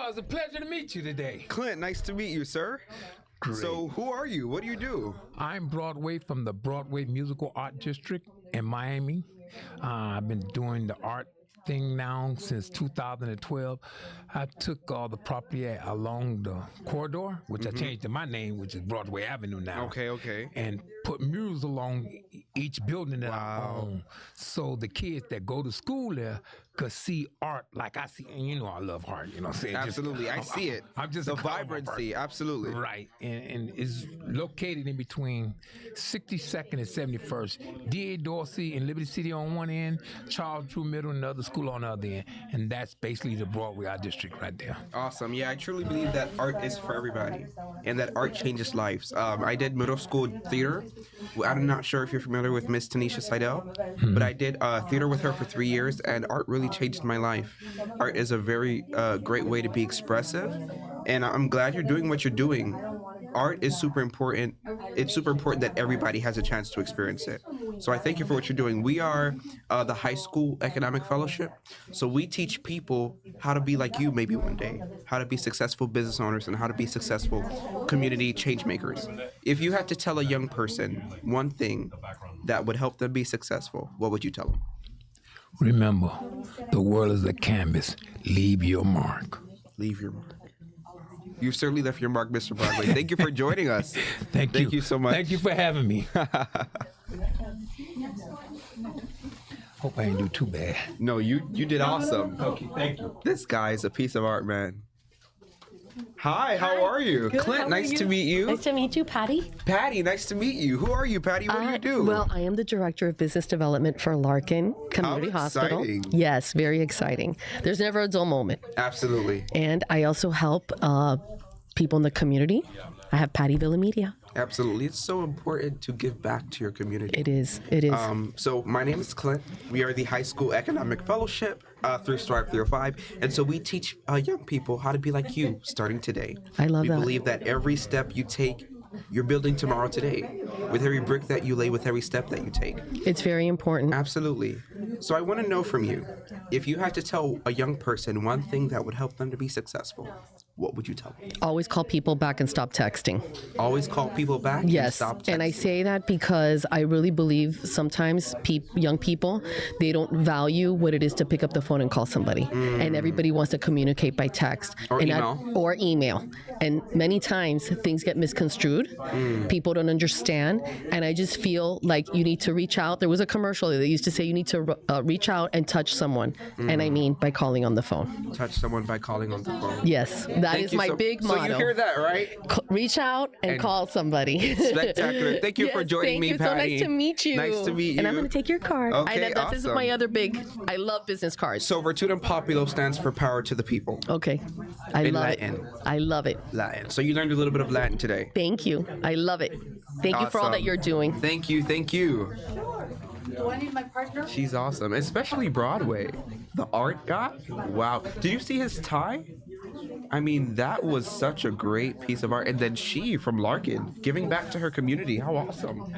it's a pleasure to meet you today. Clint, nice to meet you, sir. Great. So, who are you? What do you do? I'm Broadway from the Broadway Musical Art District in Miami. I've been doing the art thing now since 2012. I took all the property along the corridor, which I changed to my name, which is Broadway Avenue now. Okay. And put murals along each building that I own, so the kids that go to school there could see art like I see. And you know I love art. You know what I'm saying? Absolutely, I see it. I'm just the a clown vibrancy. person. Absolutely. Right, and it's located in between 62nd and 71st. D.A. Dorsey and Liberty City on one end, Charles Drew Middle and the other school on the other end, and that's basically the Broadway Art District right there. Awesome. Yeah, I truly believe that art is for everybody, and that art changes lives. I did middle school theater. I'm not sure if you're familiar with Miss Tanisha Seidel, but I did theater with her for 3 years, and art really changed my life. Art is a very great way to be expressive, and I'm glad you're doing what you're doing. Art is super important. It's super important that everybody has a chance to experience it. So I thank you for what you're doing. We are the High School Economic Fellowship. So we teach people how to be like you maybe one day, how to be successful business owners and how to be successful community change makers. If you had to tell a young person one thing that would help them be successful, what would you tell them? Remember, the world is a canvas. Leave your mark. Leave your mark. You've certainly left your mark, Mr. Broadway. Thank you for joining us. Thank you. Thank you so much. Thank you for having me. Hope I ain't do too bad. No, you did awesome. Okay, thank you. This guy is a piece of art, man. Hi, how are you? Good, Clint, how are nice you? to meet you. Nice to meet you, Patty. Patty, nice to meet you. Who are you, Patty? What do you do? Well, I am the Director of Business Development for Larkin Community Hospital. Exciting. Yes, very exciting. There's never a dull moment. Absolutely. And I also help people in the community. I have Patty Villa Media. Absolutely. It's so important to give back to your community. It is. It is. So my name is Clint. We are the High School Economic Fellowship through Strive305. And so we teach young people how to be like you starting today. I love that. We believe that every step you take, you're building tomorrow today. With every brick that you lay, with every step that you take. It's very important. Absolutely. So I want to know from you, if you had to tell a young person one thing that would help them to be successful, what would you tell them? Always call people back and stop texting. Always call people back and Yes, stop texting. and I say that because I really believe sometimes young people, they don't value what it is to pick up the phone and call somebody. And everybody wants to communicate by text. Or and email. Or email. And many times things get misconstrued. People don't understand. And I just feel like you need to reach out. There was a commercial that used to say you need to reach out and touch someone. And I mean by calling on the phone. Touch someone by calling on the phone. Yes, that is my big motto. So you hear that, right? Reach out and call somebody. Spectacular. Thank you for Yes, joining me, thank you. Patty. So nice to meet you. Nice to meet you. And I'm going to take your card. Okay, This is awesome. my other big, I love business cards. So Virtutum Populo stands for power to the people. Okay. I In love Latin. it. I love it. Latin. So you learned a little bit of Latin today. Thank you. I love it. Thank you for all that Awesome. you're doing. Thank you. Thank you. Do I need my partner? She's awesome, especially Broadway. The art guy? Wow. Did you see his tie? I mean, that was such a great piece of art. And then she from Larkin giving back to her community. How awesome.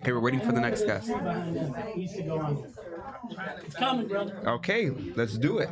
Okay, we're waiting for the next guest. It's coming, brother. Okay, let's do it.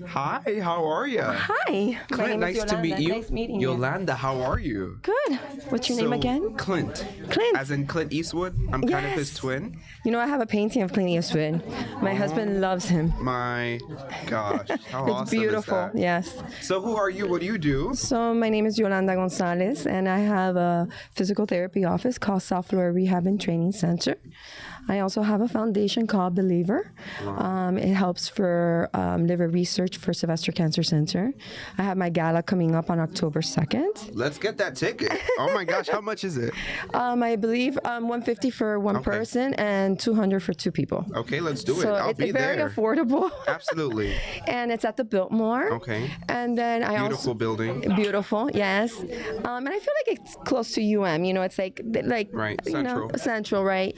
Hi, how are you? Hi. My Clint, name is nice to meet Yolanda. you. Nice meeting you. Yolanda, how are you? Good. What's your name So, again? Clint. Clint. As in Clint Eastwood. I'm kind of his Yes. twin. You know, I have a painting of Clint Eastwood. My husband loves him. My gosh, how It's awesome beautiful. is that? Yes. So who are you? What do you do? So my name is Yolanda Gonzalez, and I have a physical therapy office called South Florida Rehab and Training Center. I also have a foundation called Believer. It helps for liver research for Sylvester Cancer Center. I have my gala coming up on October 2nd. Let's get that ticket. Oh my gosh, how much is it? I believe $150 for one Okay. person and $200 for two people. Okay, let's do it. So I'll it's be very there. affordable. Absolutely. And it's at the Biltmore. Okay. And then I Beautiful also building. beautiful, yes. And I feel like it's close to UM. You know, it's like Right, you know, central. central, right?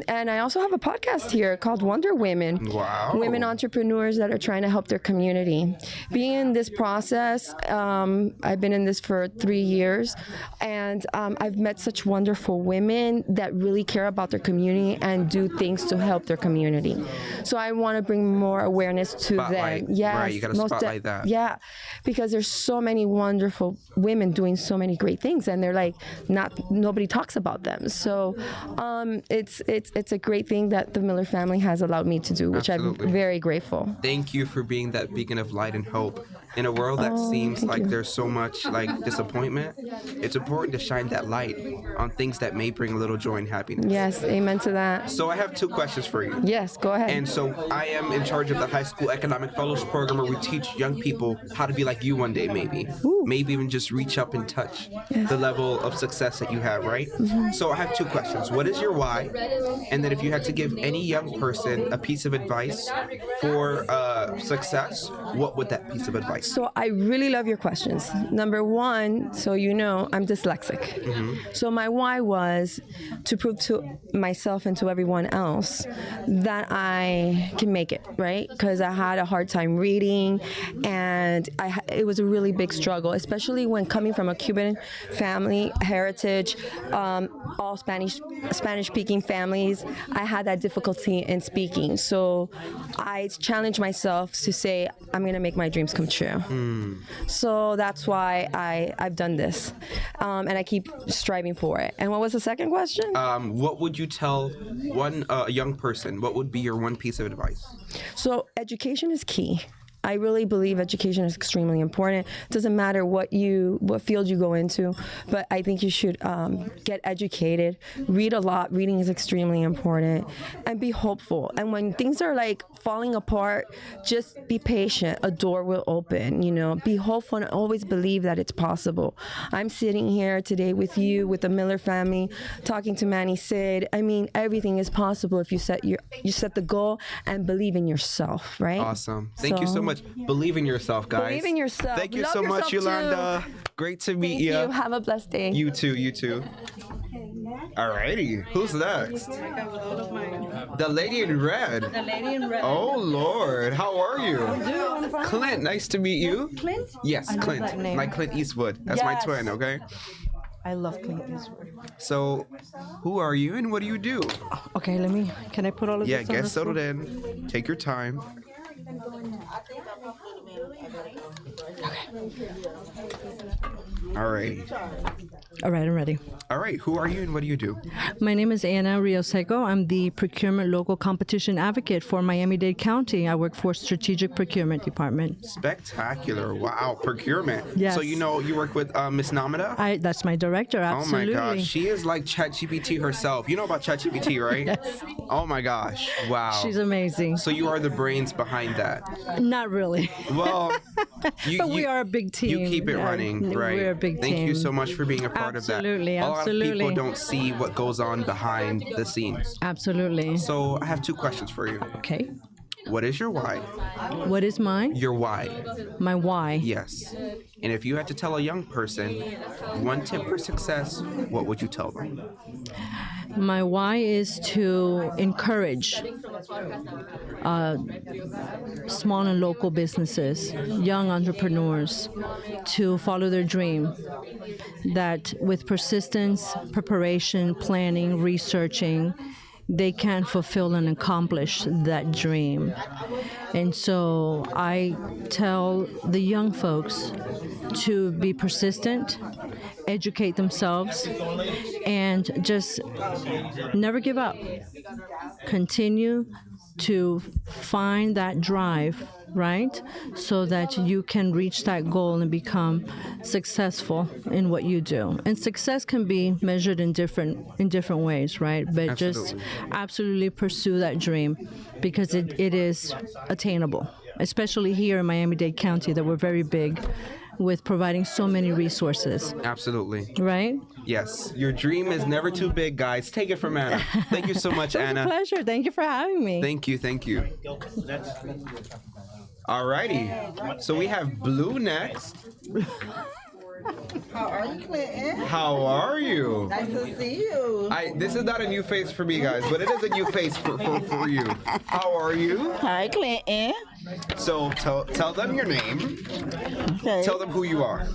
And I also also have a podcast here called Wonder Women. Wow. Women entrepreneurs that are trying to help their community. Being in this process, I've been in this for 3 years, and I've met such wonderful women that really care about their community and do things to help their community. So I want to bring more awareness to Spotlight. them. Yes, Right, you gotta spotlight that. Yeah, because there's so many wonderful women doing so many great things, and they're like nobody talks about them. So it's a great thing that the Miller family has allowed me to do, which Absolutely. I'm very grateful. Thank you for being that beacon of light and hope. In a world that seems thank like you. there's so much like disappointment, it's important to shine that light on things that may bring a little joy and happiness. Yes, amen to that. So I have 2 questions for you. Yes, go ahead. And so I am in charge of the high school economic fellows program where we teach young people how to be like you one day, maybe. Maybe even just reach up and touch the level of success that you have, right? So I have 2 questions. What is your why? And then if you had to give any young person a piece of advice for success, what would that piece of advice? So I really love your questions. Number one, so you know, I'm dyslexic. So my why was to prove to myself and to everyone else that I can make it, right? Because I had a hard time reading, and it was a really big struggle, especially when coming from a Cuban family heritage, all Spanish-speaking families. I had that difficulty in speaking. So I challenged myself to say, I'm going to make my dreams come true. So that's why I've done this, and I keep striving for it. And what was the second question? What would you tell one young person? What would be your one piece of advice? So education is key. I really believe education is extremely important. It doesn't matter what field you go into, but I think you should get educated, read a lot. Reading is extremely important, and be hopeful. And when things are like falling apart, just be patient. A door will open, you know. Be hopeful and always believe that it's possible. I'm sitting here today with you, with the Miller family, talking to Manny Sid. I mean, everything is possible if you set the goal and believe in yourself, right? Awesome. Thank you so much. Believe in yourself, guys. Believe in yourself. Thank you Love so much, yourself, Yolanda. Great to meet Thank you. you. Have a blessed day. You too, you too. Alrighty, who's next? The lady in red. The lady in red. Oh Lord, how are you? Clint, nice to meet you. Clint? Yes, I love Clint. that name. Like Clint Eastwood. That's my Yes. twin, okay? I love Clint Eastwood. So, who are you and what do you do? Okay, can I put all of Yeah, this on get the settled floor? in. Take your time. Alrighty. All right, I'm ready. All right, who are you and what do you do? My name is Ana Rioseco. I'm the procurement local competition advocate for Miami-Dade County. I work for Strategic Procurement Department. Spectacular. Wow, procurement. Yes. So you work with Miss Namada? That's my director, absolutely. Oh my gosh, she is like ChatGPT herself. You know about ChatGPT, right? Yes. Oh my gosh, wow. She's amazing. So you are the brains behind that. Not really. Well, But we are a big team. You keep it Yeah, running, right? we're a big Thank you team. so much for being a part Absolutely, of that. A lot of absolutely. people don't see what goes on behind the scenes. Absolutely. So I have 2 questions for you. Okay. What is your why? What is mine? Your why. My why. Yes. And if you had to tell a young person one tip for success, what would you tell them? My why is to encourage small and local businesses, young entrepreneurs, to follow their dream. That with persistence, preparation, planning, researching, they can fulfill and accomplish that dream. And so I tell the young folks to be persistent, educate themselves, and just never give up. Continue to find that drive, right? So that you can reach that goal and become successful in what you do. And success can be measured in different ways, right? But just absolutely pursue that dream because it is attainable, especially here in Miami-Dade County that we're very big with providing so many resources. Absolutely. Right? Yes. Your dream is never too big, guys. Take it from Anna. Thank you so much, It was Anna. a pleasure. Thank you for having me. Thank you. Thank you. Alrighty. So we have Blue next. How are you, Clinton? How are you? Nice to see you. This is not a new face for me, guys, but it is a new face for you. How are you? Hi, Clinton. So tell them your name. Okay. Tell them who you are.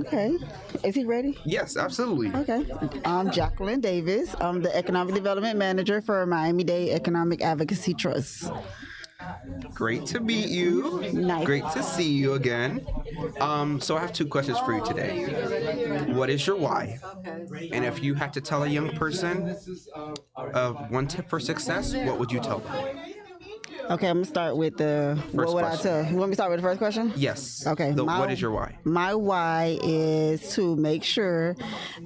Okay. Is he ready? Yes, absolutely. Okay. I'm Jacqueline Davis. I'm the Economic Development Manager for Miami-Dade Economic Advocacy Trust. Great to meet you. Nice. Great to see you again. So I have two questions for you today. What is your why? And if you had to tell a young person one tip for success, what would you tell them? Okay, I'm gonna start with the. First what would question. I tell? You want me to start with the first question? Yes. Okay. What is your why? My why is to make sure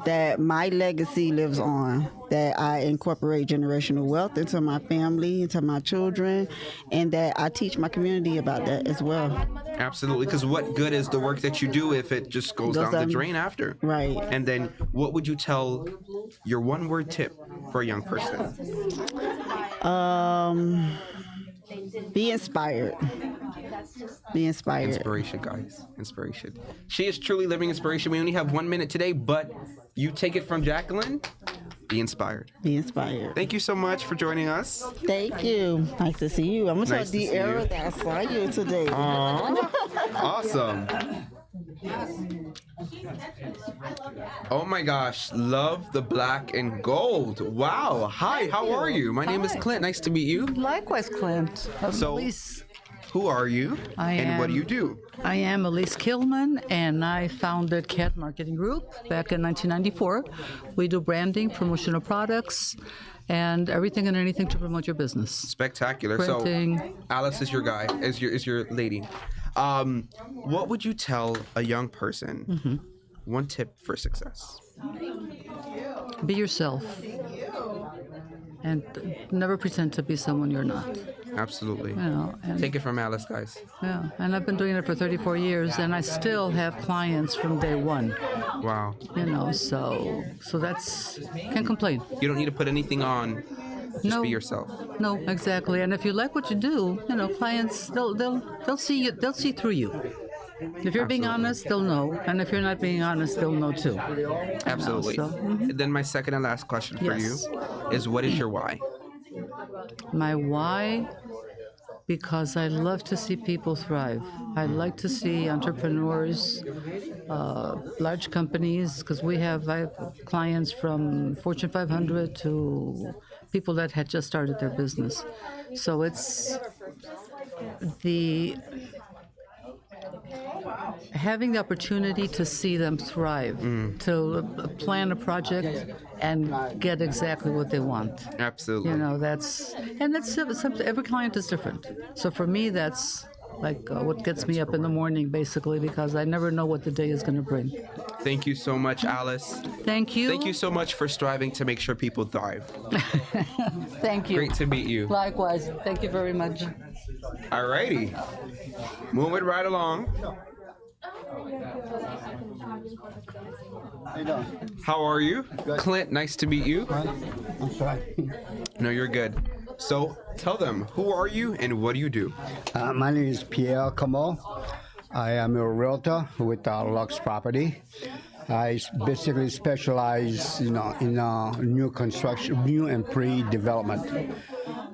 that my legacy lives on, that I incorporate generational wealth into my family, into my children, and that I teach my community about that as well. Absolutely, because what good is the work that you do if it just goes down the drain after? Right. And then what would you tell your one-word tip for a young person? Be inspired. Be inspired. Inspiration, guys. Inspiration. She is truly living inspiration. We only have 1 minute today, but you take it from Jacqueline. Be inspired. Be inspired. Thank you so much for joining us. Thank you. Nice to see you. I'm gonna Nice tell to see D'Era you. that I saw you today. Awesome. Oh my gosh, love the black and gold. Wow. Hi, how are you? My name is Clint. Nice to meet you. Likewise, Clint. So, Elise, who are you? And what do am- you do? I am Elise Killman, and I founded CAT Marketing Group back in 1994. We do branding, promotional products, and everything and anything to promote your business. Spectacular. Printing. So, Alice is your guy, is your lady. What would you tell a young person? One tip for success. Be yourself, and never pretend to be someone you're not. Absolutely. You know, and, Take it from Alice, guys. yeah, and I've been doing it for 34 years, and I still have clients from day one. Wow. You know, so that's can't complain. You don't need to put anything on. Just No. be yourself. No, exactly. And if you like what you do, you know, clients they'll see you. They'll see through you. If you're being honest, they'll know, and if you're not being honest, they'll know too. Absolutely. so, Then my second and last question for Yes. you is, what is your why? My why? Because I love to see people thrive. I like to see entrepreneurs, large companies, because I have clients from Fortune 500 to people that had just started their business. So it's having the opportunity to see them thrive, to plan a project and get exactly what they want. Absolutely. You know, that's something. Every client is different. So for me, that's like what gets me up in the morning, basically, because I never know what the day is going to bring. Thank you so much, Alice. Thank you. Thank you so much for striving to make sure people thrive. Thank you. Great to meet you. Likewise. Thank you very much. Alrighty. Moving right along. How are you? Clint, nice to meet you. I'm sorry. No, you're good. So tell them, who are you and what do you do? My name is Pierre Kamal. I am a realtor with Lux Property. I basically specialize, in new construction, new and pre-development.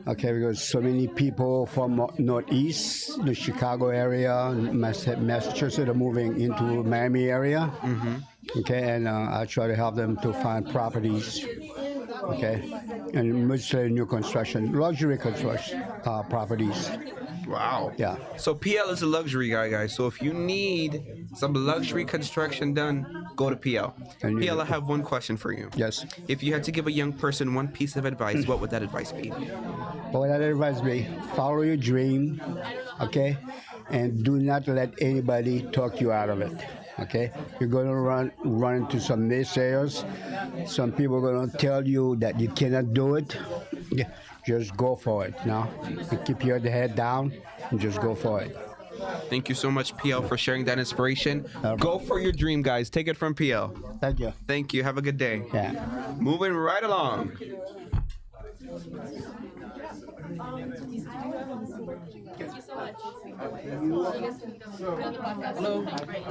Okay, because so many people from Northeast, the Chicago area, Massachusetts are moving into Miami area. Okay, and I try to help them to find properties. Okay, and mostly new construction, luxury construction properties. Wow. Yeah. So PL is a luxury guy, guys. So if you need some luxury construction done, go to PL. And you- PL, I have one question for you. Yes. If you had to give a young person one piece of advice, what would that advice be? What I advise me, follow your dream, okay? And do not let anybody talk you out of it, okay? You're gonna run into some naysayers. Some people are gonna tell you that you cannot do it. Yeah, just go for it, And keep your head down and just go for it. Thank you so much, PL, for sharing that inspiration. Go for your dream, guys. Take it from PL. Thank you. Thank you. Have a good day. Yeah. Moving right along.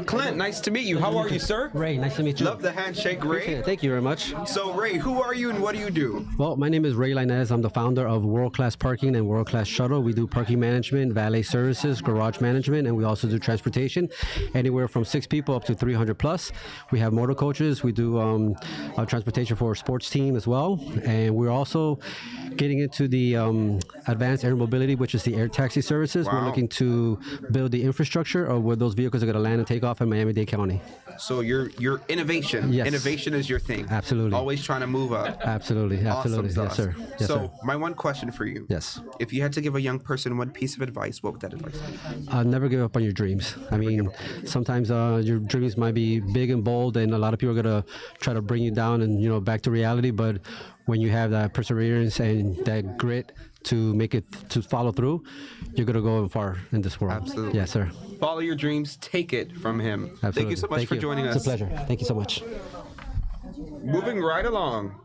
Clint, nice to meet you. How are you, sir? Ray, nice to meet you. Love the handshake, Ray. Thank you very much. So, Ray, who are you and what do you do? Well, my name is Ray Linez. I'm the founder of World Class Parking and World Class Shuttle. We do parking management, valet services, garage management, and we also do transportation, anywhere from 6 people up to 300 plus. We have motor coaches. We do transportation for a sports team as well, and we're also getting into the advanced air mobility, which is the air taxi services. Wow. We're looking to build the infrastructure of where those vehicles are going to land and take off in Miami-Dade County. So your innovation. Yes. Innovation is your thing. Absolutely. Always trying to move up. Absolutely, absolutely. Awesome Yes, sauce. sir. Yes, So sir. my one question for you. Yes. If you had to give a young person one piece of advice, what would that advice be? Never give up on your dreams. I mean, sometimes your dreams might be big and bold, and a lot of people are gonna try to bring you down and back to reality. But when you have that perseverance and that grit to make it to follow through, you're gonna go far in this world. Absolutely. Yes, sir. Follow your dreams. Take it from him. Absolutely. Thank you so much Thank for you. joining us. It's a pleasure. Thank you so much. Moving right along.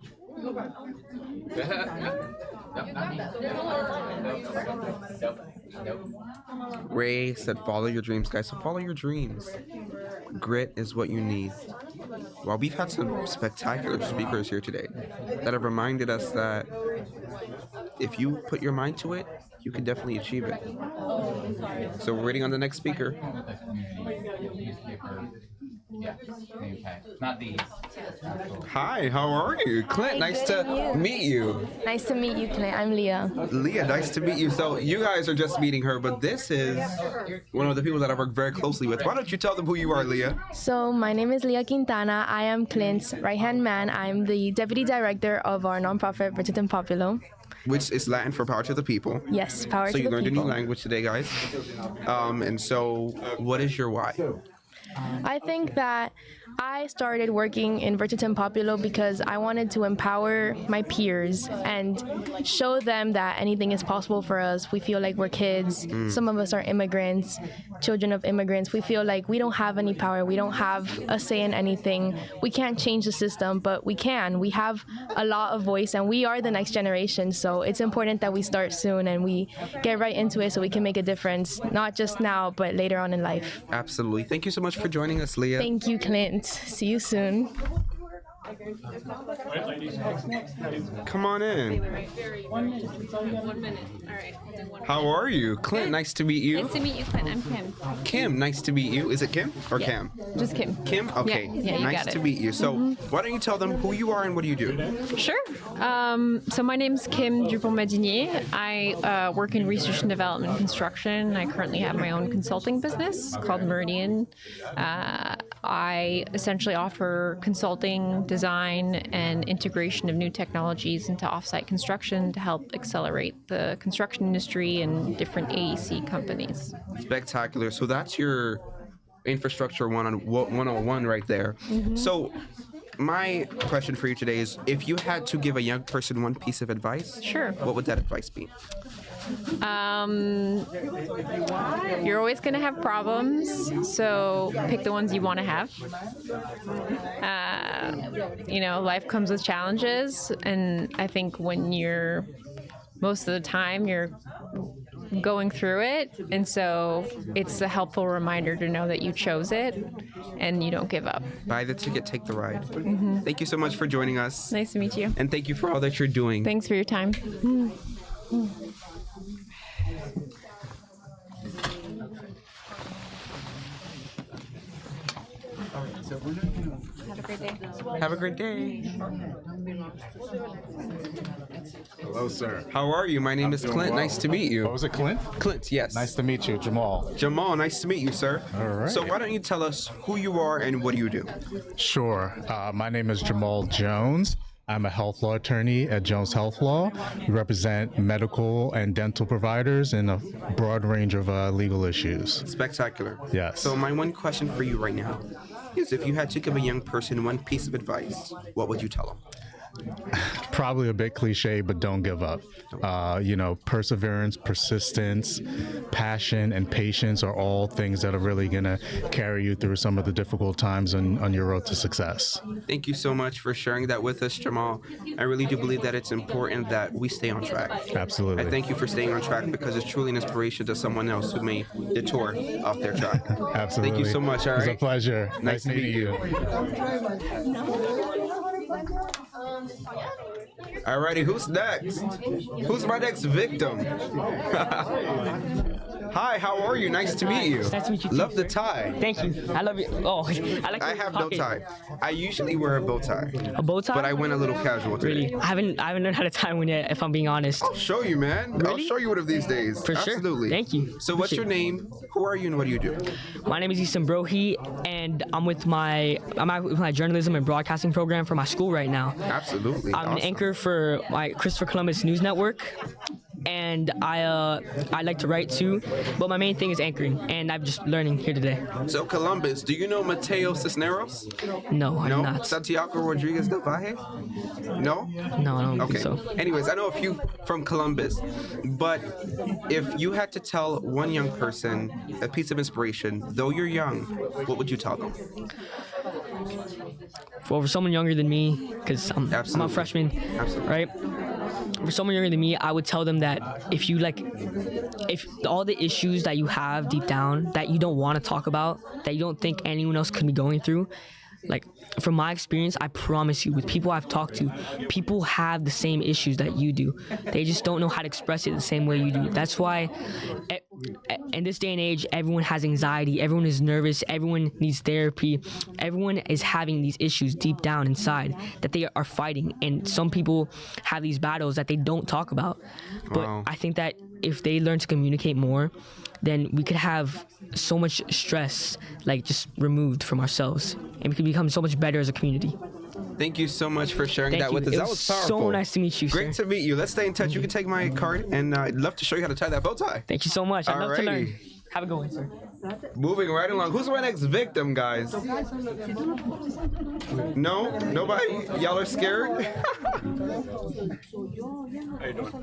Ray said, follow your dreams, guys. So follow your dreams. Grit is what you need. Well, we've had some spectacular speakers here today that have reminded us that if you put your mind to it, you can definitely achieve it. So we're waiting on the next speaker. Not these. Hi, how are you? Clint, nice to meet you. Nice to meet you, Clint. I'm Leah. Leah, nice to meet you. So you guys are just meeting her, but this is one of the people that I work very closely with. Why don't you tell them who you are, Leah? So my name is Leah Quintana. I am Clint's right-hand man. I'm the deputy director of our nonprofit, Bridgerton Populo. Which is Latin for power to the people. Yes, power So to you the learned a people. new language today, guys. And so what is your why? I think that I started working in Bridgerton Populo because I wanted to empower my peers and show them that anything is possible for us. We feel like we're kids. Some of us are immigrants, children of immigrants. We feel like we don't have any power. We don't have a say in anything. We can't change the system, but we can. We have a lot of voice, and we are the next generation. So it's important that we start soon and we get right into it so we can make a difference, not just now, but later on in life. Absolutely. Thank you so much for joining us, Leah. Thank you, Clint. See you soon. Come on in. 1 minute. All right. How are you? Clint, nice to meet you. Nice to meet you, Clint. I'm Kim. Kim, nice to meet you. Is it Kim or Yeah. Cam? Just Kim. Kim? Okay. Yeah, you nice got it. to meet you. So why don't you tell them who you are and what do you do? Sure. So my name's Kim Dupont-Medinier. I work in research and development construction. I currently have my own consulting business called Meridian. I essentially offer consulting, design, and integration of new technologies into offsite construction to help accelerate the construction industry and different AEC companies. Spectacular. So that's your infrastructure 101 right there. So my question for you today is, if you had to give a young person one piece of advice, Sure. what would that advice be? You're always going to have problems, so pick the ones you want to have. Life comes with challenges, and I think when most of the time you're going through it, and so it's a helpful reminder to know that you chose it and you don't give up. Buy the ticket, take the ride. Thank you so much for joining us. Nice to meet you. And thank you for all that you're doing. Thanks for your time. Have a great day. Have a great day. Hello, sir. How are you? My name is Clint. well. Nice to meet you. What was it, Clint? Clint, yes. Nice to meet you, Jamal. Jamal, nice to meet you, sir. All right. So why don't you tell us who you are and what do you do? Sure. My name is Jamal Jones. I'm a health law attorney at Jones Health Law. We represent medical and dental providers in a broad range of legal issues. Spectacular. Yes. So my one question for you right now is, if you had to give a young person one piece of advice, what would you tell them? Probably a bit cliche, but don't give up. Perseverance, persistence, passion, and patience are all things that are really going to carry you through some of the difficult times on your road to success. Thank you so much for sharing that with us, Jamal. I really do believe that it's important that we stay on track. Absolutely. I thank you for staying on track because it's truly an inspiration to someone else who may detour off their track. Absolutely. Thank you so much. All right. It's a pleasure. Nice to meet you. Alrighty, who's next? Who's my next victim? Hi, how are you? Nice to meet you. Nice to meet you. Love the tie. Thank you. I love you. Oh, I have no tie. I usually wear a bow tie. A bow tie? But I went a little casual today. Really? I haven't learned how to tie one yet, if I'm being honest. I'll show you, man. Really? I'll show you one of these days. For sure. Absolutely. Thank you. So what's your name? Who are you and what do you do? My name is Easton Brohi, and I'm with my journalism and broadcasting program for my school right now. Absolutely. I'm an anchor for my Christopher Columbus News Network. And I like to write too, but my main thing is anchoring, and I'm just learning here today. So Columbus, do you know Mateo Cisneros? No, I do not. Santiago Rodriguez del Valle? No? No, I don't Okay. think so. Anyways, I know a few from Columbus, but if you had to tell one young person a piece of inspiration, though you're young, what would you tell them? For someone younger than me, because I'm a freshman, right? For someone younger than me, I would tell them that if all the issues that you have deep down that you don't want to talk about, that you don't think anyone else could be going through, like from my experience, I promise you, with people I've talked to, people have the same issues that you do. They just don't know how to express it the same way you do. That's why in this day and age, everyone has anxiety, everyone is nervous, everyone needs therapy, everyone is having these issues deep down inside that they are fighting. And some people have these battles that they don't talk about. But Wow. I think that if they learn to communicate more, then we could have so much stress just removed from ourselves, and we could become so much better as a community. Thank you so much for sharing Thank that you. with us. It That was was powerful. so nice to meet you, Great sir. to meet you. Let's stay in touch. You can take my card, and I'd love to show you how to tie that bow tie. Thank you so much. I'd love to learn. Alrighty. Have a good one, sir. Moving right along. Who's my next victim, guys? No? Nobody? Y'all are scared?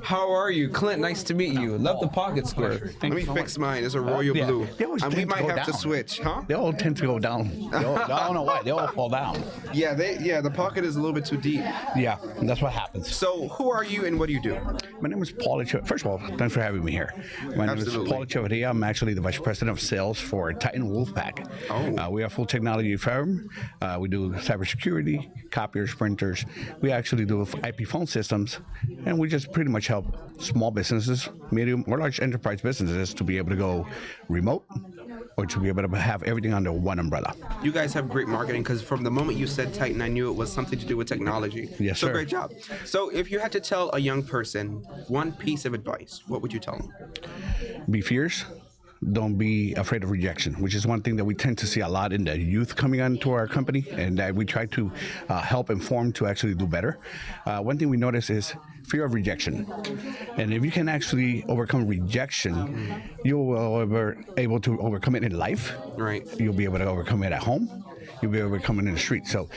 How are you? Clint, nice to meet you. Love the pocket square. Let me fix mine. It's a royal Yeah. blue. They always And we tend to might go have to down. switch, huh? They all tend to go down. I don't know why. They all fall down. Yeah, the pocket is a little bit too deep. Yeah, that's what happens. So who are you and what do you do? My name is Paul Echeverria. First of all, thanks for having me here. My name is Paul Echeverria. I'm actually the Vice President of Sales for Titan Wolfpack. We are a full technology firm. We do cybersecurity, copiers, printers. We actually do IP phone systems, and we just pretty much help small businesses, medium or large enterprise businesses to be able to go remote or to be able to have everything under one umbrella. You guys have great marketing because from the moment you said Titan, I knew it was something to do with technology. Yes, so sir. great job. So if you had to tell a young person one piece of advice, what would you tell them? Be fierce. Don't be afraid of rejection, which is one thing that we tend to see a lot in the youth coming onto our company, and that we try to help inform to actually do better. One thing we notice is fear of rejection, and if you can actually overcome rejection, you'll be able to overcome it in life. Right. You'll be able to overcome it at home. You'll be able to overcome it in the street. So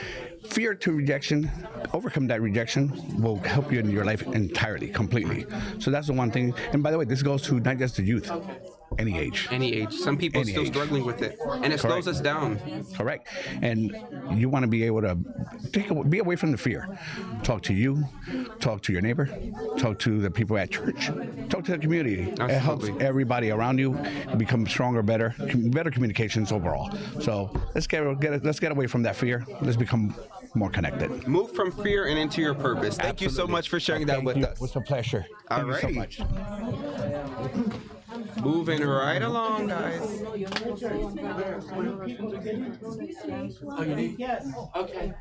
fear to rejection, overcome that rejection will help you in your life entirely, completely. So that's the one thing. And by the way, this goes to not just the youth, any age. Any age. Some people are Any still age. struggling with it, and it slows us down. Correct. And you want to be able to be away from the fear. Talk to you, talk to your neighbor, talk to the people at church, talk to the community. It helps everybody around you become stronger, better communications overall. So let's get away from that fear. Let's become more connected. Move from fear and into your purpose. Thank you so much for sharing that with us. It's a pleasure. Thank you so much. Moving right along, guys. Yes. Okay.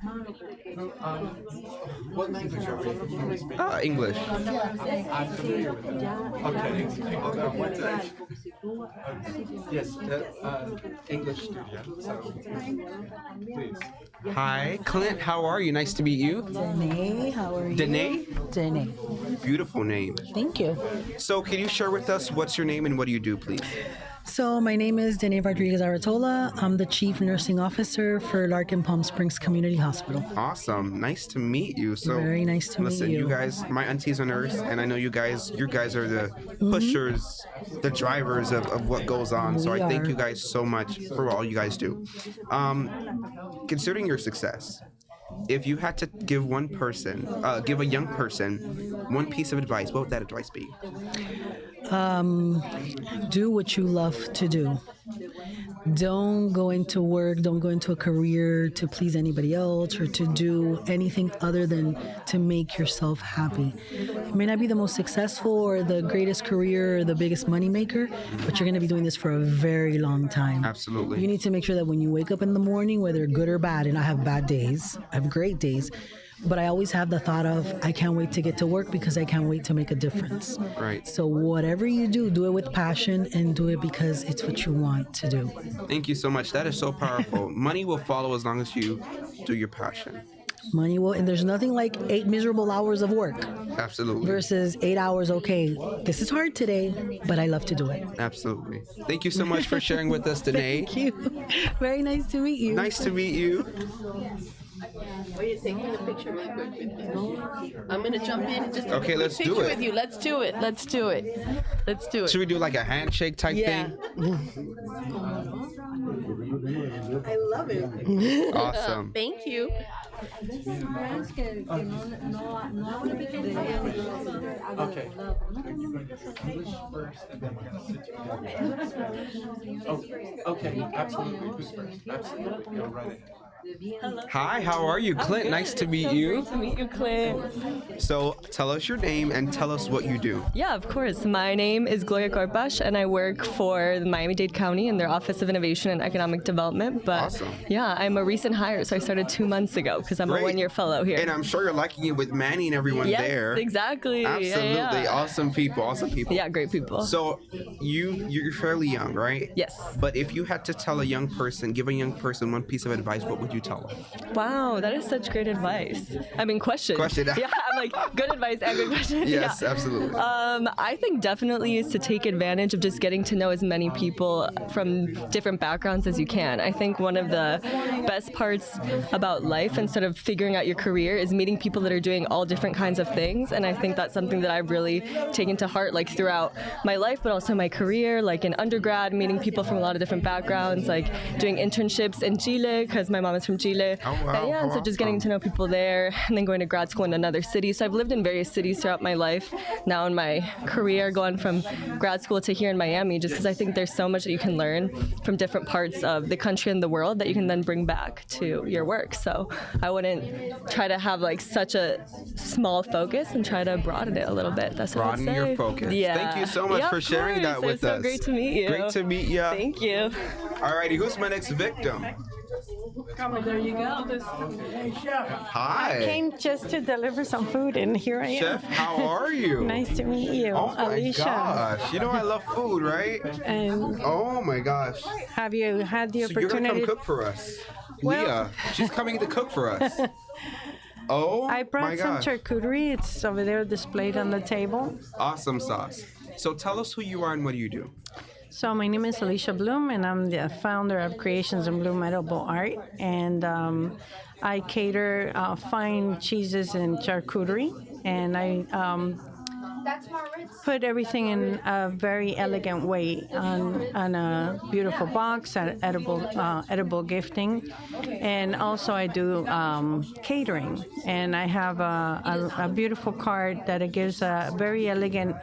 What language are we? English. I'm familiar with that. Okay. One sec. Yes, English studio. So, please. Hi, Clint. How are you? Nice to meet you. Danae, how are you? Danae? Danae. Beautiful name. Thank you. So, can you share with us what's your name and what do you do, please? So my name is Dene Rodriguez Aratola. I'm the Chief Nursing Officer for Larkin Palm Springs Community Hospital. Awesome. Nice to meet you. So Very nice to meet listen, you. you guys, my auntie's a nurse, and I know you guys are the pushers, the drivers of what goes on. So We I thank are. you guys so much for all you guys do. Considering your success, if you had to give give a young person one piece of advice, what would that advice be? Do what you love to do. Don't go into work, don't go into a career to please anybody else or to do anything other than to make yourself happy. It may not be the most successful or the greatest career or the biggest money maker, but you're going to be doing this for a very long time. Absolutely. You need to make sure that when you wake up in the morning, whether good or bad, and I have bad days, I have great days, but I always have the thought of, I can't wait to get to work because I can't wait to make a difference. Right. So whatever you do it with passion and do it because it's what you want to do. Thank you so much. That is so powerful. Money will follow as long as you do your passion. Money will, and there's nothing like 8 miserable hours of work Absolutely. versus 8 hours, okay, this is hard today, but I love to do it. Absolutely. Thank you so much for sharing with us today. Thank you. Very nice to meet you. Nice to meet you. Are you taking a picture really quick with me? I'm gonna jump in and just take Okay, a quick let's do picture it. with you. Let's do it. Let's do it. Let's do it. Should we do like a handshake type Yeah. thing? I love it. Awesome. Thank you. Okay. Okay, absolutely. Absolutely. Go right ahead. Hi, how are you? Clint, nice to meet you. Nice to meet you, Clint. So tell us your name and tell us what you do. Yeah, of course. My name is Gloria Corpash, and I work for the Miami-Dade County in their Office of Innovation and Economic Development. But Awesome. yeah, I'm a recent hire, so I started 2 months ago because I'm Great. a one-year fellow here. And I'm sure you're liking it with Manny and everyone Yes, there. exactly. Yeah, Absolutely. yeah. Awesome people. Awesome people. Yeah, great people. So you're fairly young, right? Yes. But if you had to tell give a young person one piece of advice, what would you tell them? Wow, that is such great advice. I mean, question. Question. Yeah, I'm like, good advice and good question. Yes, Yeah. absolutely. I think definitely is to take advantage of just getting to know as many people from different backgrounds as you can. I think one of the best parts about life instead of figuring out your career is meeting people that are doing all different kinds of things. And I think that's something that I've really taken to heart, like throughout my life, but also my career, like in undergrad, meeting people from a lot of different backgrounds, like doing internships in Chile, because my mom is from Chile. Oh, wow. And yeah, and so just getting to know people there, and then going to grad school in another city. So I've lived in various cities throughout my life. Now in my career, going from grad school to here in Miami, just because I think there's so much that you can learn from different parts of the country and the world that you can then bring back to your work. So I wouldn't try to have like such a small focus and try to broaden it a little bit. That's what I'd Broaden say. your focus. Yeah. Thank you so much Yeah, for of sharing that course. with It was us. so great to meet you. Great to meet you. Thank you. Alrighty, who's my next victim? There you go. Hi. I came just to deliver some food, and here I am. Chef, how are you? Nice to meet you, Oh my Alicia. gosh. You know I love food, right? And Oh my gosh. have you had the So you're gonna opportunity? come cook for us. Well- Leah, she's coming to cook for us. Oh I my brought some gosh. charcuterie. It's over there displayed on the table. Awesome sauce. So tell us who you are and what do you do? So my name is Alicia Bloom, and I'm the founder of Creations in Bloom Edible Art. And I cater fine cheeses and charcuterie, and I put everything in a very elegant way on a beautiful box, edible gifting, and also I do catering. And I have a beautiful card that it gives a very elegant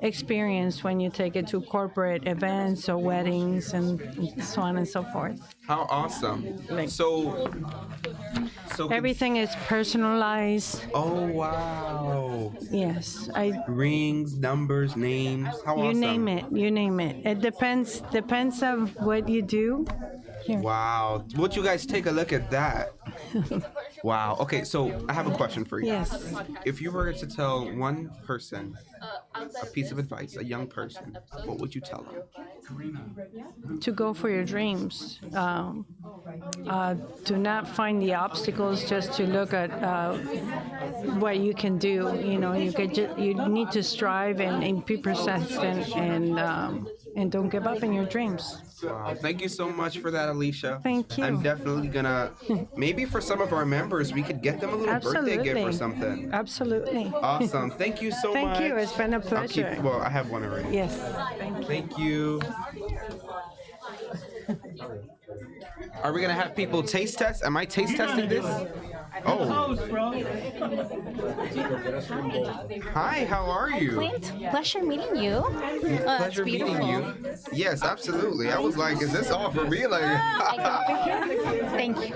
experience when you take it to corporate events or weddings and so on and so forth. How awesome. So Everything is personalized. Oh wow. Yes, Rings, numbers, names. How you awesome. name it. You name it. It depends of what you do. Here. Wow. Would you guys take a look at that? Wow. Okay, so I have a question for you. Yes. If you were to tell one person a piece of advice, a young person, what would you tell them? To go for your dreams. do not find the obstacles just to look at what you can do. You know, you need to strive and be persistent and don't give up in your dreams. Wow, thank you so much for that, Alicia. Thank you. I'm definitely gonna, maybe for some of our members, we could get them a little birthday gift or something. Absolutely. Awesome. Thank you so much. Thank you. It's been a pleasure. Well, I have one already. Yes. Thank you. Are we gonna have people taste test? Am I taste testing this? Oh. Hi, how are you? Clint, pleasure meeting you. Pleasure meeting you. Yes, absolutely. I was like, is this all for me? Like, Thank you.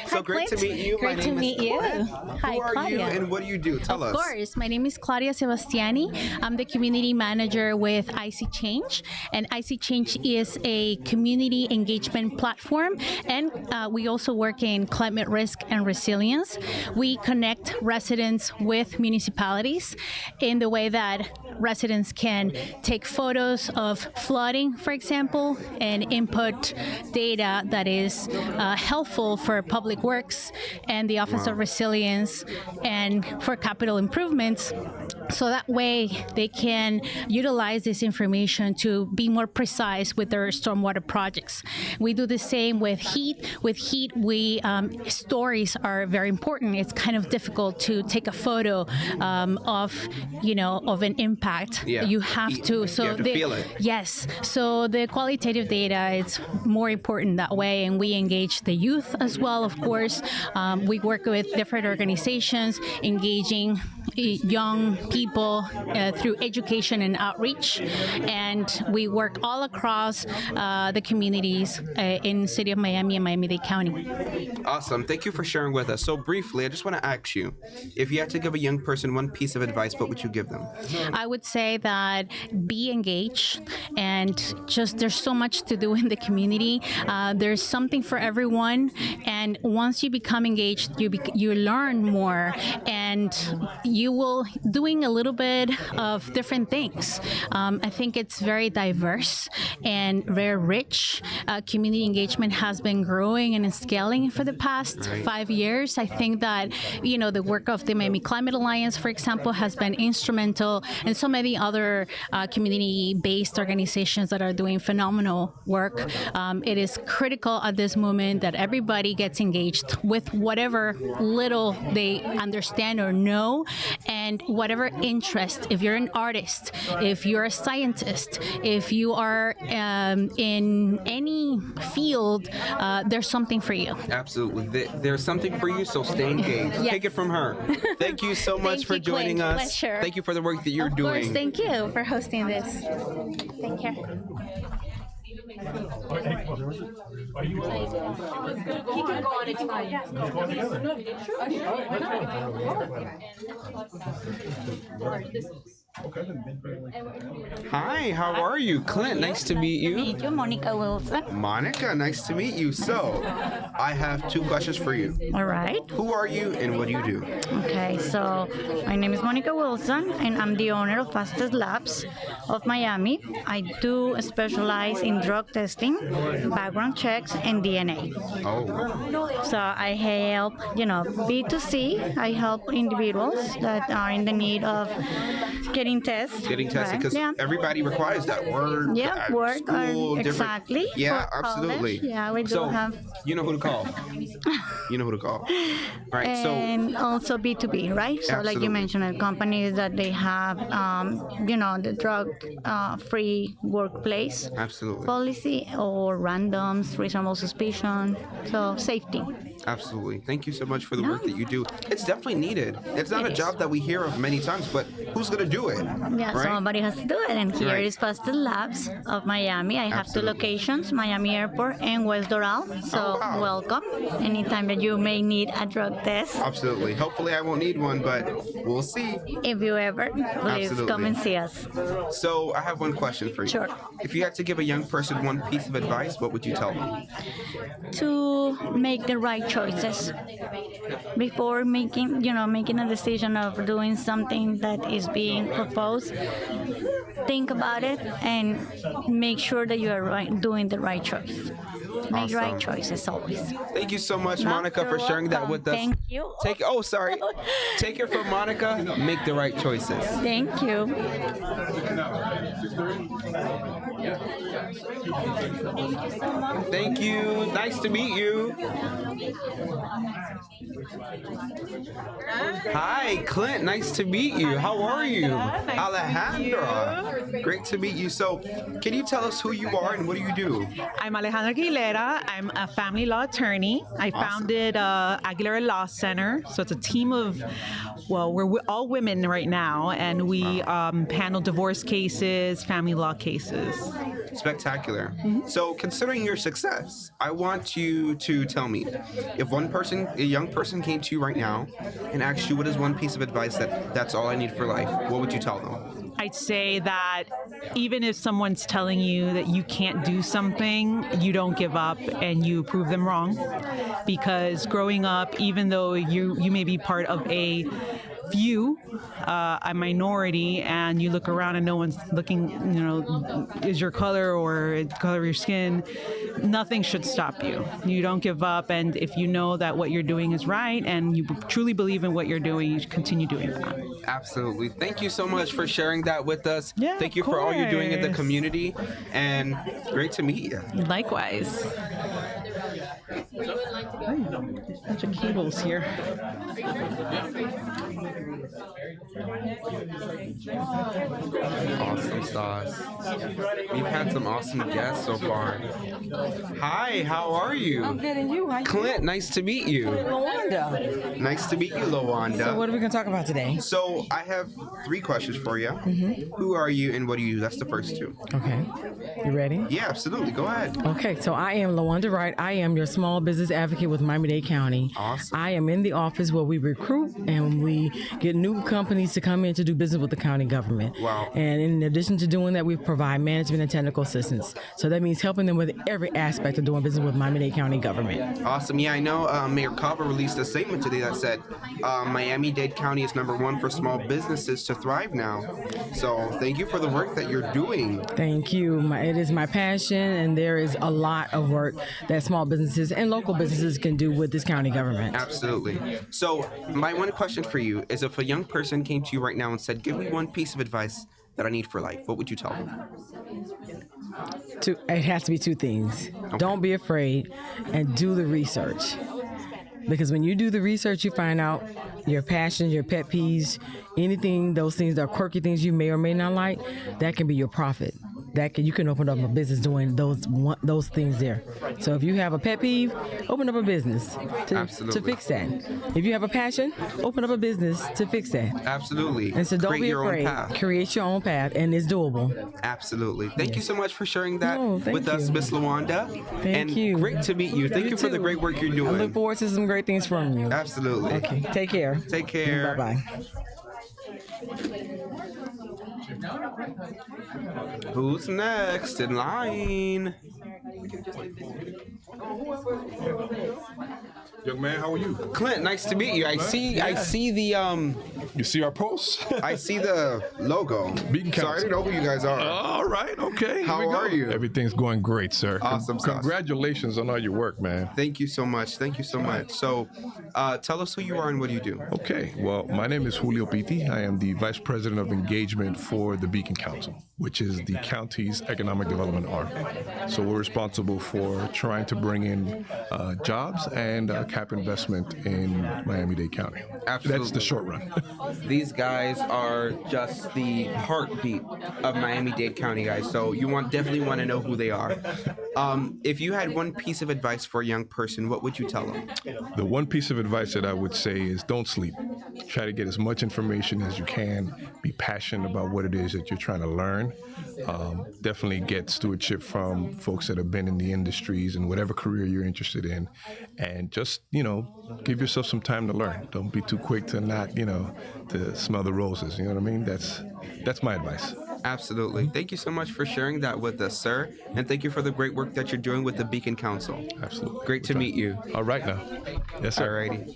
So Hi, great to Clint. meet you. Great My to name meet is you. Clint. Hi, Who are Claudia. you and what do you do? Tell us. Of course. My name is Claudia Sebastiani. I'm the community manager with IC Change. And IC Change is a community engagement platform. And we also work in climate risk and resilience. We connect residents with municipalities in the way that residents can take photos of flooding, for example, and input data that is helpful for public works and the Office of Resilience and for capital improvements. So that way they can utilize this information to be more precise with their stormwater projects. We do the same with heat. With heat, stories are very important. It's kind of difficult to take a photo of an impact. Yeah. You have to. So you have to feel it. Yes. So the qualitative data is more important that way, and we engage the youth as well. Of course, we work with different organizations engaging young people through education and outreach, and we work all across the communities in the city of Miami and Miami-Dade County. Awesome. Thank you for sharing with us. So briefly, I just want to ask you, if you had to give a young person one piece of advice, what would you give them? I would say that be engaged, and just there's so much to do in the community. There's something for everyone, and once you become engaged, you learn more, and you will doing a little bit of different things. I think it's very diverse and very rich. Community engagement has been growing and scaling for the past 5 years. I think that, the work of the Miami Climate Alliance, for example, has been instrumental, and so many other community-based organizations that are doing phenomenal work. It is critical at this moment that everybody gets engaged with whatever little they understand or know, and whatever interest. If you're an artist, if you're a scientist, if you are in any field, there's something for you. Absolutely. There's something for you, so stay engaged. Yes. Take it from her. Thank you so much for joining Clint. us. Pleasure. Thank you for the work that you're Of doing. course, thank you for hosting this. Take care. He can go on, it's fine. Hi, how are you? Clint, nice to meet you. Meet you, Monica Wilson. Monica, nice to meet you. So, I have 2 questions for you. All right. Who are you and what do you do? Okay, so my name is Monica Wilson, and I'm the owner of Fastest Labs of Miami. I do specialize in drug testing, background checks, and DNA. Oh. So I help, B2C. I help individuals that are in the need of getting tested. Getting tested, because everybody requires that word. Yeah, at work school, different- exactly. Yeah, for absolutely. college. Yeah, we do So, have. you know who to call. You know who to call. Right, And also B2B, right? So like Absolutely. you mentioned, companies that they have, the drug-free workplace Absolutely. policy or randoms, reasonable suspicion, so safety. Absolutely. Thank you so much for the work that you do. It's definitely needed. It's not a job that we hear of many times, but who's going to do it? Yeah, right? somebody has to do it. And here Right. is Fastest Labs of Miami. I have 2 locations, Miami Airport and West Doral. So welcome. Anytime that you may need a drug test. Absolutely. Hopefully I won't need one, but we'll see. If you ever, please come and see us. So I have one question for you. Sure. If you had to give a young person one piece of advice, what would you tell them? To make the right choices before making a decision of doing something that is being proposed. Think about it and make sure that you are doing the right choice. Make right choices always. Thank you so much, Monica, for sharing that with us. Thank you. Take it from Monica. Make the right choices. Thank you. Thank you. Nice to meet you. Hi, Clint. Nice to meet you. How are you? Alejandra. Great to meet you. So, can you tell us who you are and what do you do? I'm Alejandra Aguilera. I'm a family law attorney. I founded Aguilera Law Center. So it's a team of, we're all women right now, and we handle divorce cases, family law cases. Spectacular. So, considering your success, I want you to tell me, if a young person came to you right now and asked you what is one piece of advice that's all I need for life, what would you tell them? I'd say that even if someone's telling you that you can't do something, you don't give up and you prove them wrong. Because growing up, even though you may be part of a minority, and you look around and no one's looking, is your color or the color of your skin, nothing should stop you. You don't give up, and if you know that what you're doing is right and you truly believe in what you're doing, you should continue doing that. Absolutely. Thank you so much for sharing that with us. Yeah, thank you for all you're doing in the community, and great to meet you. Likewise. Bunch of cables here. Awesome sauce. We've had some awesome guests so far. Hi, how are you? I'm good, and you? How you Clint, doing? nice to meet you. Lawanda. Nice to meet you, Lawanda. So what are we going to talk about today? So I have 3 questions for you. Who are you and what do you do? That's the first 2. Okay. You ready? Yeah, absolutely. Go ahead. Okay, so I am Lawanda Wright. I am your small business advocate with Miami-Dade County. Awesome. I am in the office where we recruit and we get new companies to come in to do business with the county government. Wow. And in addition to doing that, we provide management and technical assistance. So that means helping them with every aspect of doing business with Miami-Dade County government. Awesome. Yeah, I know Mayor Carver released a statement today that said Miami-Dade County is #1 for small businesses to thrive now. So thank you for the work that you're doing. Thank you. It is my passion, and there is a lot of work that small businesses and local businesses can do with this county government. Absolutely. So my one question for you is, if a young person came to you right now and said, give me one piece of advice that I need for life, what would you tell them? It has to be 2 things. Okay. Don't be afraid and do the research. Because when you do the research, you find out your passions, your pet peeves, anything, those things that are quirky things you may or may not like, that can be your profit. You can open up a business doing those things there. So if you have a pet peeve, open up a business to fix that. If you have a passion, open up a business to fix that. Absolutely. And so don't be afraid. Create your own path, and it's doable. Absolutely. Thank you so much for sharing that with us, you. Miss Lawanda. Thank you. Great to meet you. Thank you for the great work you're doing. I look forward to some great things from you. Absolutely. Okay. Take care. Take care. Bye-bye. Who's next in line? Young man, how are you? Clint, nice to meet you. I see the You see our posts? I see the logo. Beacon Council. Sorry, I didn't know who you guys are. All right, okay. How are you? Everything's going great, sir. Awesome. Congratulations on all your work, man. Thank you so much. Thank you so much. So, tell us who you are and what do you do? Okay. Well, my name is Julio Pitti. I am the Vice President of Engagement for the Beacon Council, which is the county's economic development arm. So we're responsible for trying to bring in jobs and cap investment in Miami-Dade County. Absolutely. That's the short run. These guys are just the heartbeat of Miami-Dade County, guys. So you definitely want to know who they are. If you had one piece of advice for a young person, what would you tell them? The one piece of advice that I would say is don't sleep. Try to get as much information as you can. Be passionate about what it is that you're trying to learn. Definitely get stewardship from folks that have been in the industries and whatever career you're interested in. And just, give yourself some time to learn. Don't be too quick to not, to smell the roses. You know what I mean? That's my advice. Absolutely. Thank you so much for sharing that with us, sir. And thank you for the great work that you're doing with the Beacon Council. Absolutely. Great to meet you. All right now. Yes, sir. Alrighty.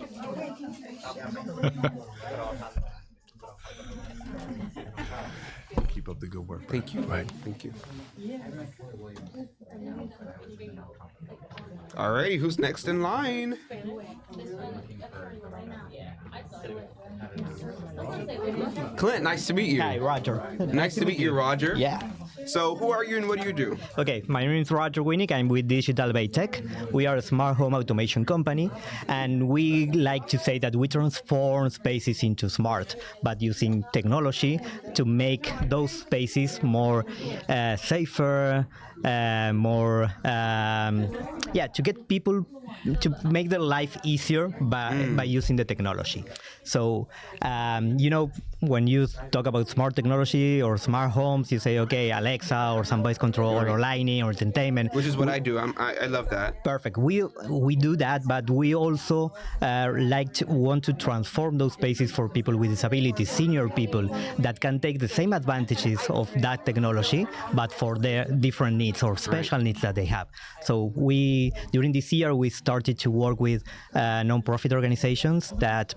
Keep up the good work. Thank you. Right. Thank you. Alrighty, who's next in line? Clint, nice to meet you. Hi, Roger. Nice to meet you, Roger. Yeah. So, who are you and what do you do? Okay, my name is Roger Winnick. I'm with Digital Bay Tech. We are a smart home automation company, and we like to say that we transform spaces into smart, but using technology to make those spaces more safer, to get people to make their life easier by using the technology. So, when you talk about smart technology or smart homes, you say, okay, Alexa or some voice control or lighting or entertainment. Which is what I do. I love that. Perfect. We do that, but we also want to transform those spaces for people with disabilities, senior people that can take the same advantages of that technology, but for their different needs or special needs that they have. So during this year, we started to work with non-profit organizations that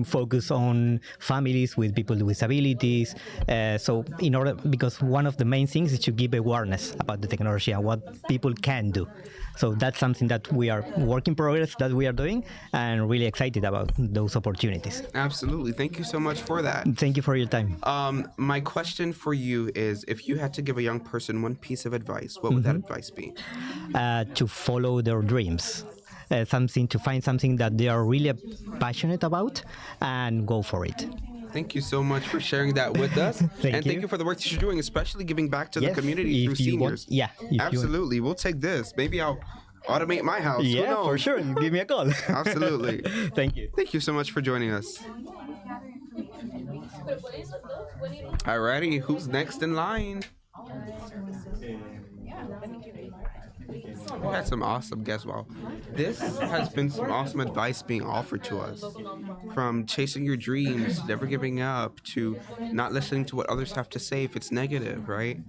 focus on families with people with disabilities. Because one of the main things is to give awareness about the technology and what people can do. So that's something that we are work in progress that we are doing, and really excited about those opportunities. Absolutely. Thank you so much for that. Thank you for your time. My question for you is, if you had to give a young person one piece of advice, what would that advice be? To follow their dreams. To find something that they are really passionate about and go for it. Thank you so much for sharing that with us. Thank you for the work that you're doing, especially giving back to the community through seniors. Absolutely. We'll take this. Maybe I'll automate my house. Yeah, for sure. Give me a call. Absolutely. Thank you. Thank you so much for joining us. Alrighty, who's next in line? We had some awesome guests. Wow. This has been some awesome advice being offered to us. From chasing your dreams, never giving up, to not listening to what others have to say if it's negative, right?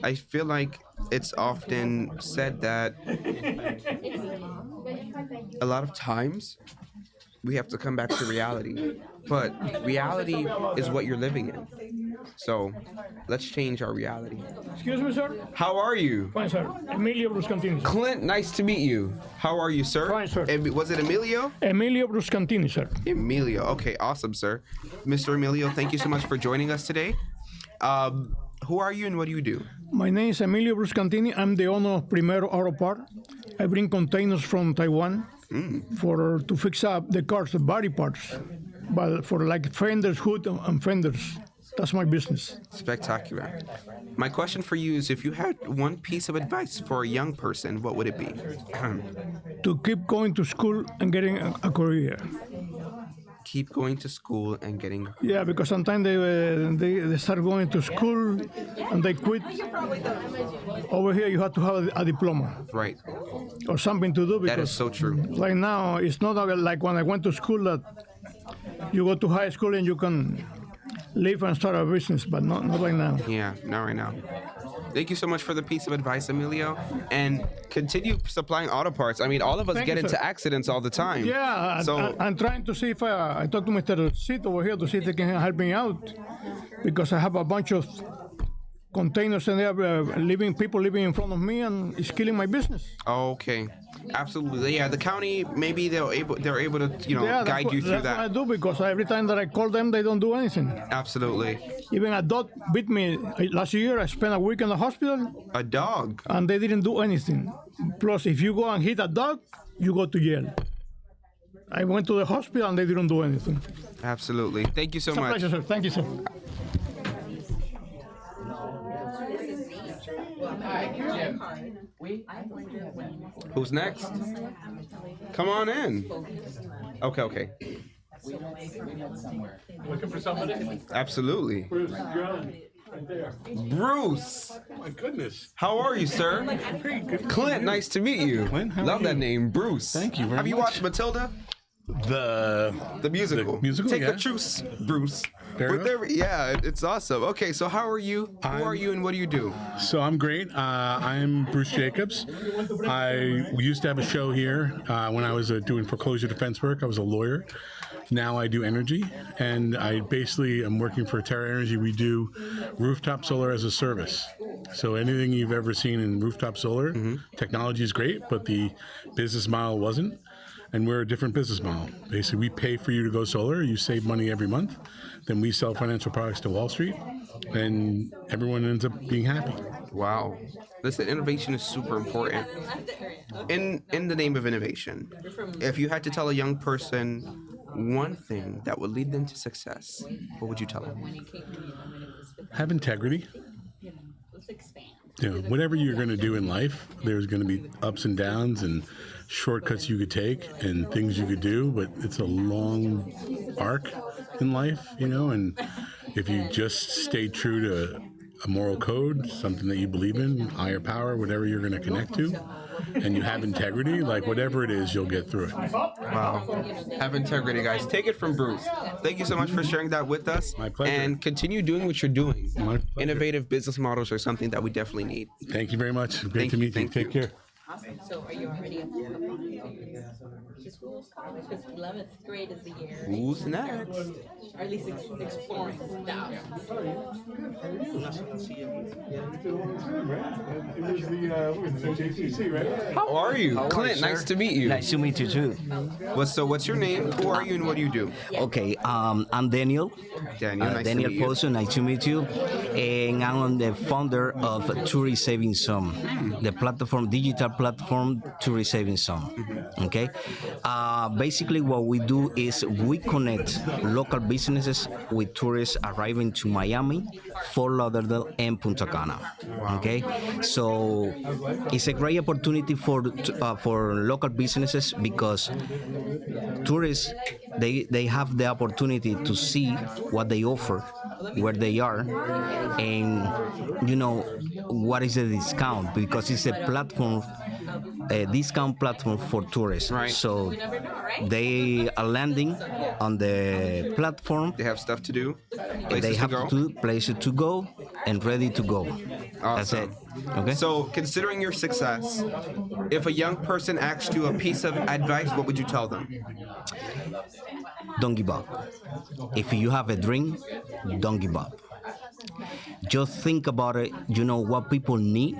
I feel like it's often said that a lot of times we have to come back to reality. But reality is what you're living in. So let's change our reality. Excuse me, sir. How are you? Fine, sir. Emilio Bruscantini. Clint, nice to meet you. How are you, sir? Fine, sir. Was it Emilio? Emilio Bruscantini, sir. Emilio. Okay, awesome, sir. Mr. Emilio, thank you so much for joining us today. Who are you and what do you do? My name is Emilio Bruscantini. I'm the owner of Primero Auto Part. I bring containers from Taiwan to fix up the cars, the body parts, but for like fenders, hood, and fenders. That's my business. Spectacular. My question for you is, if you had one piece of advice for a young person, what would it be? To keep going to school and getting a career. Keep going to school and getting... Yeah, because sometimes they start going to school and they quit. Over here, you have to have a diploma. Right. Or something to do. Because that is so true. Like now, it's not like when I went to school that you go to high school and you can live and start a business, but not right now. Yeah, not right now. Thank you so much for the piece of advice, Emilio, and continue supplying auto parts. I mean, all of us get into accidents all the time. Yeah, so I'm trying to see if I talk to Mr. Sid over here to see if they can help me out, because I have a bunch of containers and they have people living in front of me, and it's killing my business. Okay, absolutely. Yeah, the county, maybe they're able to guide you through that. That's what I do, because every time that I call them, they don't do anything. Absolutely. Even a dog bit me last year. I spent a week in the hospital. A dog? And they didn't do anything. Plus, if you go and hit a dog, you go to jail. I went to the hospital and they didn't do anything. Absolutely. Thank you so much. It's a pleasure, sir. Thank you, sir. Who's next? Come on in. Okay. Looking for somebody? Absolutely. Bruce, you're on. Right there. Bruce. My goodness. How are you, sir? Pretty good. Clint, nice to meet you. Clint, how Love are that you? name, Bruce. Thank you very Have you much. watched Matilda? The musical. Take a truce, Bruce. Yeah, it's awesome. Okay, so how are you? Who are you and what do you do? So I'm great. I'm Bruce Jacobs. We used to have a show here when I was doing foreclosure defense work. I was a lawyer. Now I do energy, and I basically am working for Terra Energy. We do rooftop solar as a service. So anything you've ever seen in rooftop solar, technology is great, but the business model wasn't. And we're a different business model. Basically, we pay for you to go solar. You save money every month. Then we sell financial products to Wall Street, and everyone ends up being happy. Wow. Listen, innovation is super important. In the name of innovation, if you had to tell a young person one thing that would lead them to success, what would you tell them? Have integrity. Whatever you're going to do in life, there's going to be ups and downs and shortcuts you could take and things you could do, but it's a long arc in life, and if you just stay true to a moral code, something that you believe in, higher power, whatever you're going to connect to, and you have integrity, like whatever it is, you'll get through it. Wow. Have integrity, guys. Take it from Bruce. Thank you so much for sharing that with us. My pleasure. And continue doing what you're doing. Innovative business models are something that we definitely need. Thank you very much. Great to meet you. Take care. So are you already to schools, college? Because 11th grade is the year. Who's next? Or at least exploring that. How are you? Clint, nice to meet you. Nice to meet you too. What's your name? Who are you and what do you do? Okay, I'm Daniel. Daniel, nice Daniel to meet you. Pozo, nice to meet you. And I'm the founder of Tourist Saving Some, the platform, digital platform Tourist Saving Some. Okay, basically what we do is we connect local businesses with tourists arriving to Miami, Fort Lauderdale, and Punta Cana. Okay, so it's a great opportunity for local businesses because tourists they have the opportunity to see what they offer, where they are, and what is the discount, because it's a platform, a discount platform for tourists. Right. So they are landing on the platform. They have stuff to do. They have places to go and ready to go. Awesome. That's it. Okay. So, considering your success, if a young person asked you a piece of advice, what would you tell them? Don't give up. If you have a dream, don't give up. Just think about it, what people need,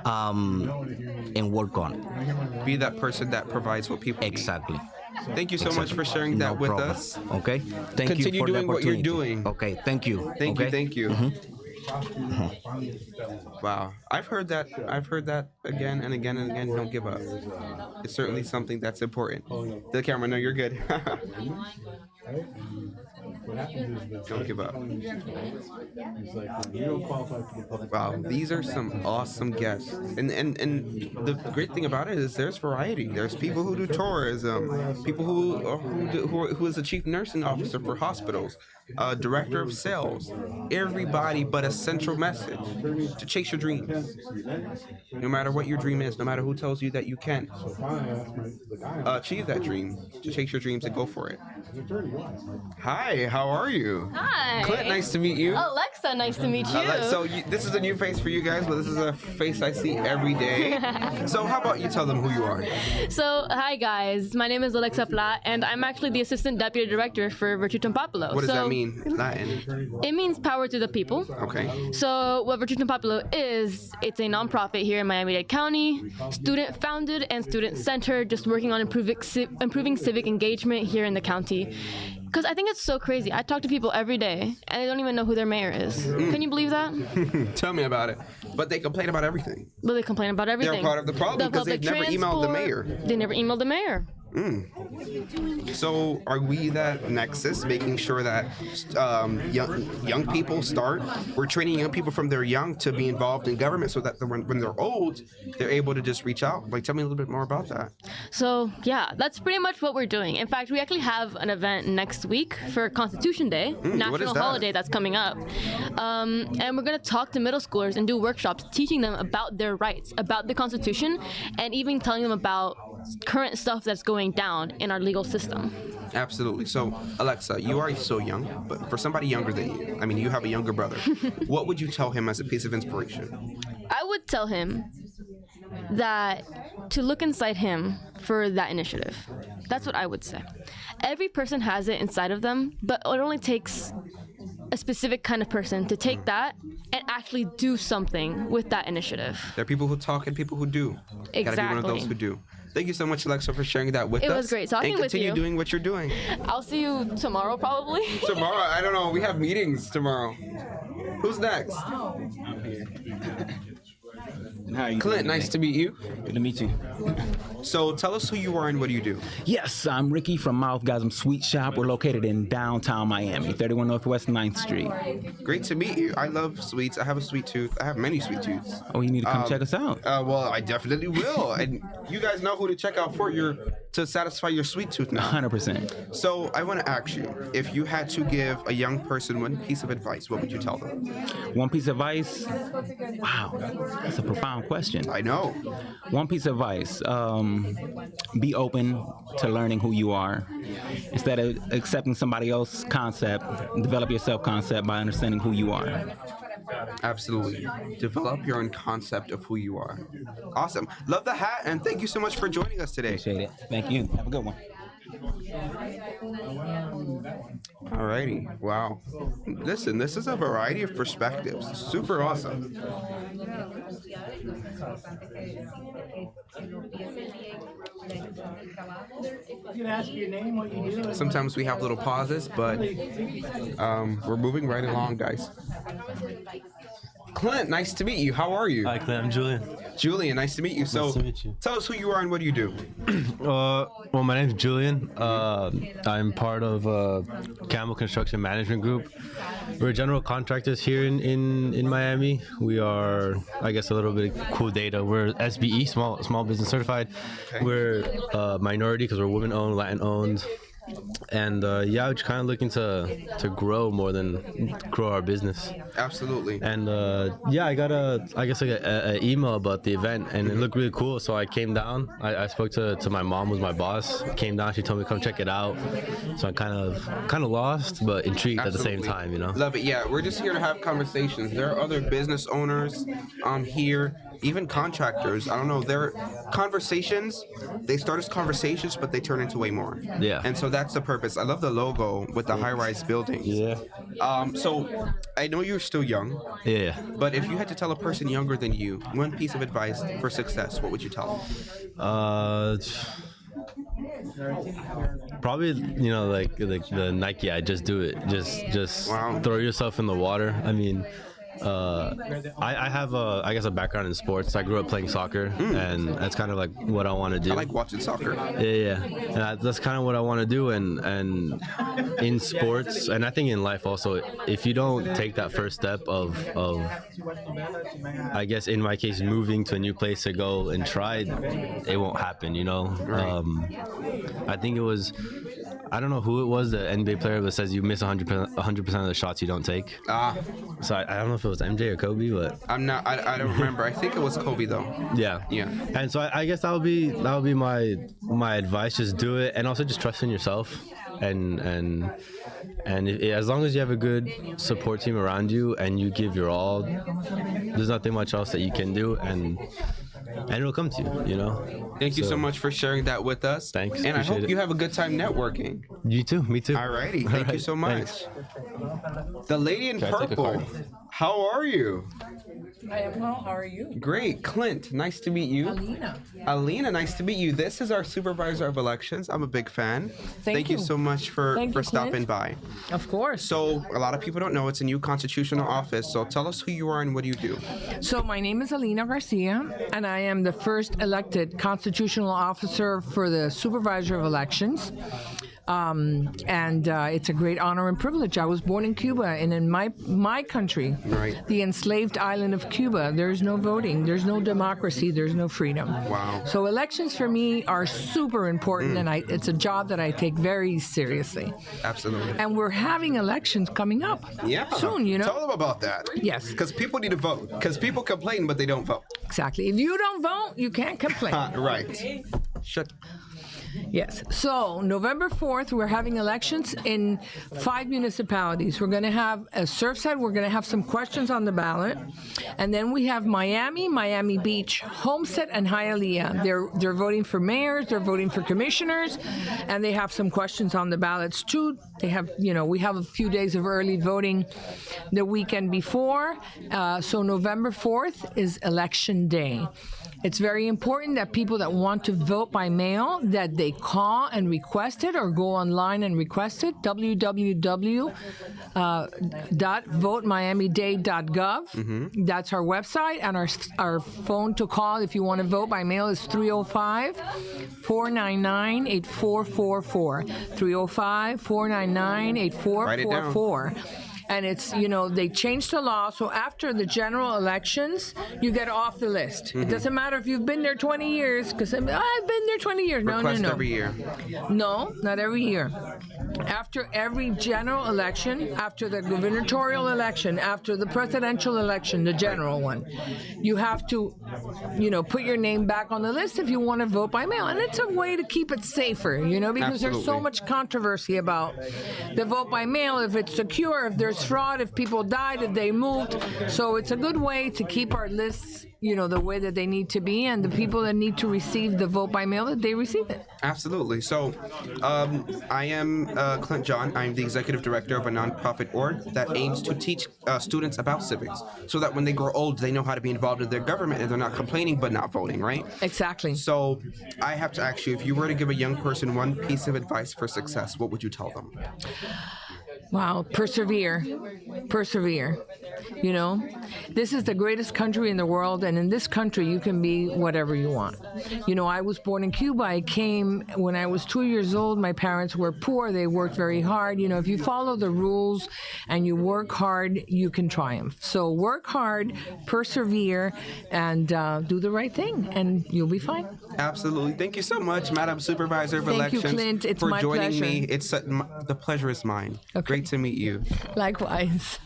and work on it. Be that person that provides what people need. Exactly. Thank you so much for sharing that with us. Okay. Thank you Continue for doing the what you're opportunity. doing. Okay. Thank you. Thank okay? you. Thank you. Wow, I've heard that again and again and again. Don't give up. It's certainly something that's important. The camera, no, you're good. Don't give up. Wow, these are some awesome guests, and the great thing about it is there's variety. There's people who do tourism, people who is a chief nursing officer for hospitals, director of sales, everybody but a central message to chase your dreams. No matter what your dream is, no matter who tells you that you can't achieve that dream, to chase your dreams and go for it. Hi, how are you? Hi. Clint, nice to meet you. Alexa, nice to meet you. This is a new face for you guys, but this is a face I see every day. So how about you tell them who you are? So, hi guys, my name is Alexa Pla, and I'm actually the Assistant Deputy Director for Virtutum Populo. What does that mean in Latin? It means power to the people. Okay. So what Virtutum Populo is, it's a nonprofit here in Miami-Dade County, student-founded and student-centered, just working on improving civic engagement here in the county. Because I think it's so crazy. I talk to people every day, and they don't even know who their mayor is. Can you believe that? Tell me about it. But they complain about everything. Well, they complain about everything. They're part of the problem because they've never emailed the mayor. They never emailed the mayor. So are we that nexus, making sure that young people start? We're training young people from they're young to be involved in government, so that when they're old, they're able to just reach out. Like, tell me a little bit more about that. So yeah, that's pretty much what we're doing. In fact, we actually have an event next week for Constitution Day, national holiday that's coming up, and we're gonna talk to middle schoolers and do workshops teaching them about their rights, about the Constitution, and even telling them about current stuff that's going down in our legal system. Absolutely. So, Alexa, you are so young, but for somebody younger than you, I mean, you have a younger brother. What would you tell him as a piece of inspiration? I would tell him that to look inside him for that initiative. That's what I would say. Every person has it inside of them, but it only takes a specific kind of person to take that and actually do something with that initiative. There are people who talk and people who do. Exactly. Gotta be one of those who do. Thank you so much, Alexa, for sharing that with us. It was great talking with you. And continue doing what you're doing. I'll see you tomorrow, probably. Tomorrow? I don't know. We have meetings tomorrow. Who's next? Clint, nice to meet you. Good to meet you. So tell us who you are and what do you do? Yes, I'm Ricky from Mouthgasm Sweet Shop. We're located in downtown Miami, 31 Northwest 9th Street. Great to meet you. I love sweets. I have a sweet tooth. I have many sweet tooths. Oh, you need to come check us out. Well, I definitely will. And you guys know who to check out for to satisfy your sweet tooth now. 100%. So I want to ask you, if you had to give a young person one piece of advice, what would you tell them? One piece of advice? Wow, that's a profound question. I know. One piece of advice, be open to learning who you are. Instead of accepting somebody else's concept, develop your self-concept by understanding who you are. Absolutely. Develop your own concept of who you are. Awesome. Love the hat, and thank you so much for joining us today. Appreciate it. Thank you. Have a good one. Alrighty. Wow. Listen, this is a variety of perspectives. Super awesome. Sometimes we have little pauses, but we're moving right along, guys. Clint, nice to meet you. How are you? Hi, Clint. I'm Julian. Julian, nice to meet you. So, nice to meet you. Tell us who you are and what do you do? Well, my name's Julian. I'm part of Campbell Construction Management Group. We're general contractors here in Miami. We are, I guess, a little bit cool data. We're SBE, small business certified. Okay. We're minority because we're women-owned, Latin-owned. And yeah, we're just kind of looking to grow more than grow our business. Absolutely. And yeah, I got an email about the event, and it looked really cool. So I came down. I spoke to my mom, who's my boss. Came down. She told me to come check it out. So I'm kind of lost, but intrigued Absolutely. At the same time. You know. Love it. Yeah, we're just here to have conversations. There are other business owners here. Even contractors, I don't know, their conversations, they start as conversations, but they turn into way more. Yeah. And so that's the purpose. I love the logo with the high-rise buildings. Yeah. So I know you're still young. Yeah. But if you had to tell a person younger than you one piece of advice for success, what would you tell them? Probably, like the Nike, I just do it. Just throw yourself in the water. I mean, I have a background in sports. I grew up playing soccer, and that's kind of like what I want to do. I like watching soccer. Yeah. And that's kind of what I want to do. And in sports, and I think in life also, if you don't take that first step of I guess in my case, moving to a new place to go and try, it won't happen. Right. I think it was. I don't know who it was, the NBA player that says you miss 100% of the shots you don't take. So I don't know if it was MJ or Kobe, but I don't remember. I think it was Kobe though. Yeah. And so I guess that would be my advice. Just do it, and also just trust in yourself, and as long as you have a good support team around you and you give your all, there's nothing much else that you can do, and it'll come to you, Thank you so much for sharing that with us. Thanks. And I hope you have a good time networking. You too. Me too. Alrighty. Thank you so much. Thanks. The lady in purple. How are you? I am well. How are you? Great. Clint, nice to meet you. Alina, nice to meet you. This is our supervisor of elections. I'm a big fan. Thank you so much for stopping by. Of course. So a lot of people don't know it's a new constitutional office. So tell us who you are and what do you do? So my name is Alina Garcia, and I am the first elected constitutional officer for the supervisor of elections. It's a great honor and privilege. I was born in Cuba, and in my country, the enslaved island of Cuba, there's no voting, there's no democracy, there's no freedom. Wow. So elections for me are super important, and it's a job that I take very seriously. Absolutely. And we're having elections coming up soon, Tell them about that. Yes. Because people need to vote. Because people complain, but they don't vote. Exactly. If you don't vote, you can't complain. Right. Shut. Yes. So November 4th, we're having elections in 5 municipalities. We're going to have a Surfside. We're going to have some questions on the ballot. And then we have Miami, Miami Beach, Homestead, and Hialeah. They're voting for mayors. They're voting for commissioners. And they have some questions on the ballots, too. They have, we have a few days of early voting the weekend before. So November 4th is Election Day. It's very important that people that want to vote by mail, that they call and request it or go online and request it, www.votemiamidade.gov. That's our website, and our phone to call if you want to vote by mail is 305-499-8444. 305-499-8444. Write it down. And it's, they changed the law, so after the general elections, you get off the list. It doesn't matter if you've been there 20 years, because I've been there 20 years. Request No. every year. No, not every year. After every general election, after the gubernatorial election, after the presidential election, the general one, you have to, put your name back on the list if you want to vote by mail. And it's a way to keep it safer, because there's so much controversy about the vote by mail, if it's secure, if there's fraud, if people died, if they moved. So it's a good way to keep our lists, the way that they need to be, and the people that need to receive the vote by mail, that they receive it. Absolutely. So I am Clint John. I'm the executive director of a nonprofit org that aims to teach students about civics so that when they grow old, they know how to be involved in their government and they're not complaining but not voting, right? Exactly. So I have to ask you, if you were to give a young person one piece of advice for success, what would you tell them? Wow, persevere. This is the greatest country in the world, and in this country you can be whatever you want. I was born in Cuba. I came when I was 2 years old. My parents were poor. They worked very hard. If you follow the rules and you work hard, you can triumph. So work hard, persevere, and do the right thing, and you'll be fine. Absolutely. Thank you so much, Madam Supervisor of Thank you, Elections, Clint. It's for my joining pleasure. me. The pleasure is mine. Okay. Great to meet you. Likewise.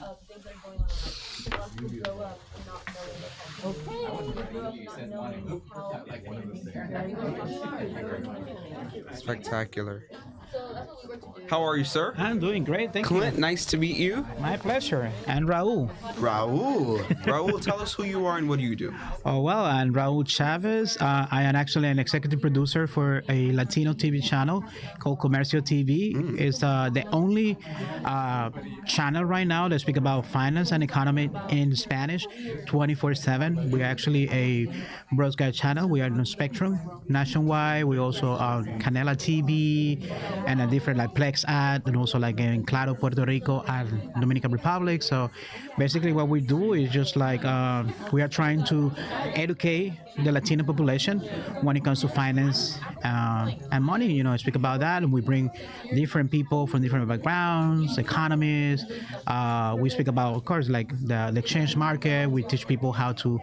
Spectacular. How are you, sir? I'm doing great, thank Clint, you. nice to meet you. My pleasure. And Raul. Raul, tell us who you are and what do you do? Oh, well, I'm Raul Chavez. I am actually an executive producer for a Latino TV channel called Comercio TV. It's the only channel right now that speaks about finance and economy in Spanish 24/7. We're actually a broadcast channel. We are on Spectrum nationwide. We also are Canela TV and a different like Plex ad, and also like in Claro, Puerto Rico, and Dominican Republic. So basically what we do is just like we are trying to educate the Latino population when it comes to finance and money. Speak about that, and we bring different people from different backgrounds, economies. We speak about, of course, like the exchange market. We teach people how to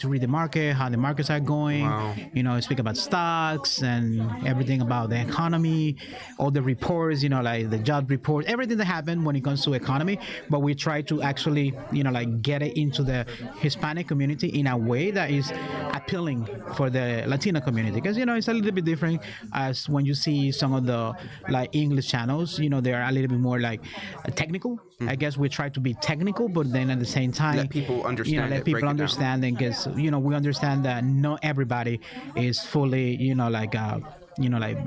read the market, how the markets are going. Wow. Speak about stocks and everything about the economy, all the reports, like the job report, everything that happened when it comes to economy. But we try to actually, like get it into the Hispanic community in a way that is appealing for the Latino community, because it's a little bit different as when you see some of the like English channels. They are a little bit more like technical. I guess we try to be technical, but then at the same time Let people understand let it, break people it down. understand, and because we understand that not everybody is fully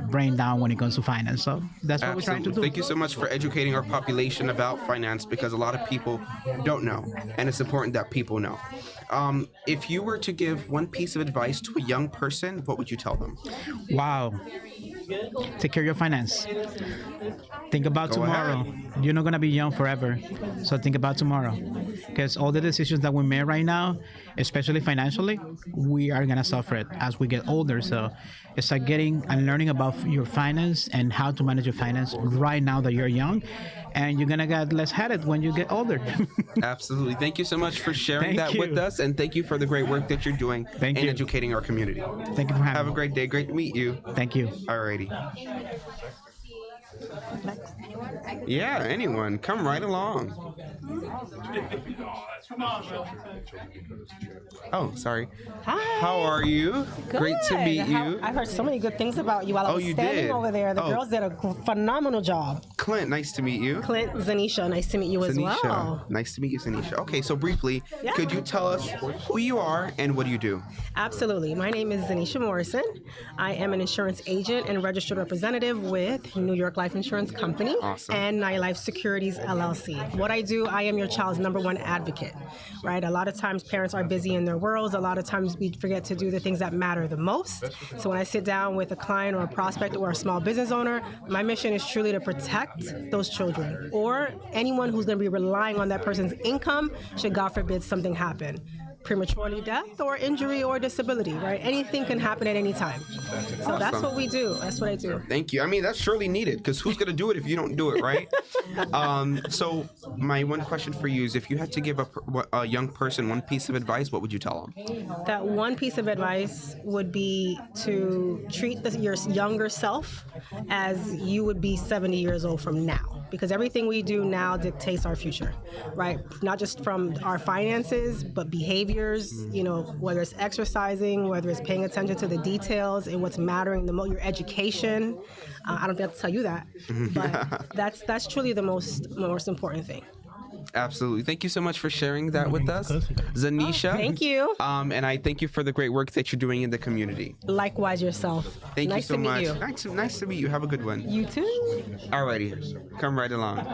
brain down when it comes to finance. So that's what we're trying to do. Thank you so much for educating our population about finance, because a lot of people don't know, and it's important that people know. If you were to give one piece of advice to a young person, what would you tell them? Wow. Take care of your finance. Think about Go tomorrow. ahead. You're not going to be young forever. So think about tomorrow. Because all the decisions that we make right now, especially financially, we are going to suffer it as we get older. So it's like getting and learning about your finance and how to manage your finance right now that you're young. And you're going to get less headed when you get older. Absolutely. Thank you so much for sharing Thank that with you. us, and thank you for the great work that you're doing in educating our community. Thank you for having Have me. a great day. Great to meet you. Thank you. Alrighty. Yeah, anyone. Come right along. Oh, sorry. Hi. How are you? Great to meet you. I've heard so many good things about you while I was you standing did? over there. The Oh. girls did a phenomenal job. Clint, nice to meet you. Clint, Zanisha, nice to meet you as Zanisha. well. Nice to meet you, Zanisha. Okay, so briefly, Yeah. could you tell us who you are and what do you do? Absolutely. My name is Zanisha Morrison. I am an insurance agent and registered representative with New York Life Insurance Company Awesome. and Life Securities LLC. What I do, I am your child's #1 advocate, right? A lot of times parents are busy in their worlds. A lot of times we forget to do the things that matter the most. So when I sit down with a client or a prospect or a small business owner, my mission is truly to protect those children or anyone who's going to be relying on that person's income should, God forbid, something happen. Prematurely death or injury or disability, right? Anything can happen at any time. So that's Awesome. what we do. That's what I do. Thank you. I mean, that's surely needed because who's going to do it if you don't do it, right? So my one question for you is if you had to give a young person one piece of advice, what would you tell them? That one piece of advice would be to treat your younger self as you would be 70 years old from now. Because everything we do now dictates our future, right? Not just from our finances, but behaviors, you know, whether it's exercising, whether it's paying attention to the details and what's mattering the most, your education. I don't have to tell you that, but that's truly the most important thing. Absolutely. Thank you so much for sharing that with us, Zanisha. Thank you. And I thank you for the great work that you're doing in the community. Likewise yourself. Thank Nice you so to meet much. you. Nice to meet you. Have a good one. You too. Alrighty. Come right along.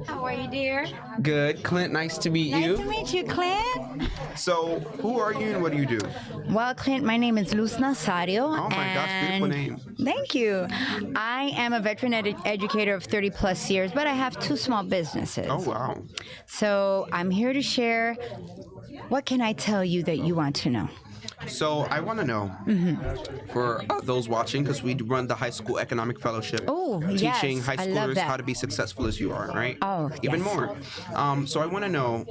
How are you, dear? Good. Clint, nice to meet you. Nice to meet you, Clint. So, who are you and what do you do? Well, Clint, my name is Luz Nazario. Oh my gosh, beautiful name. Thank you. I am a veteran educator of 30 plus years, but I have 2 small businesses. Oh, wow. So I'm here to share. What can I tell you that you want to know? So I want to know for those watching, because we run the high school economic fellowship, teaching yes, high I love schoolers that. how to be successful as you are, right? Oh, even yes. more. So I want to know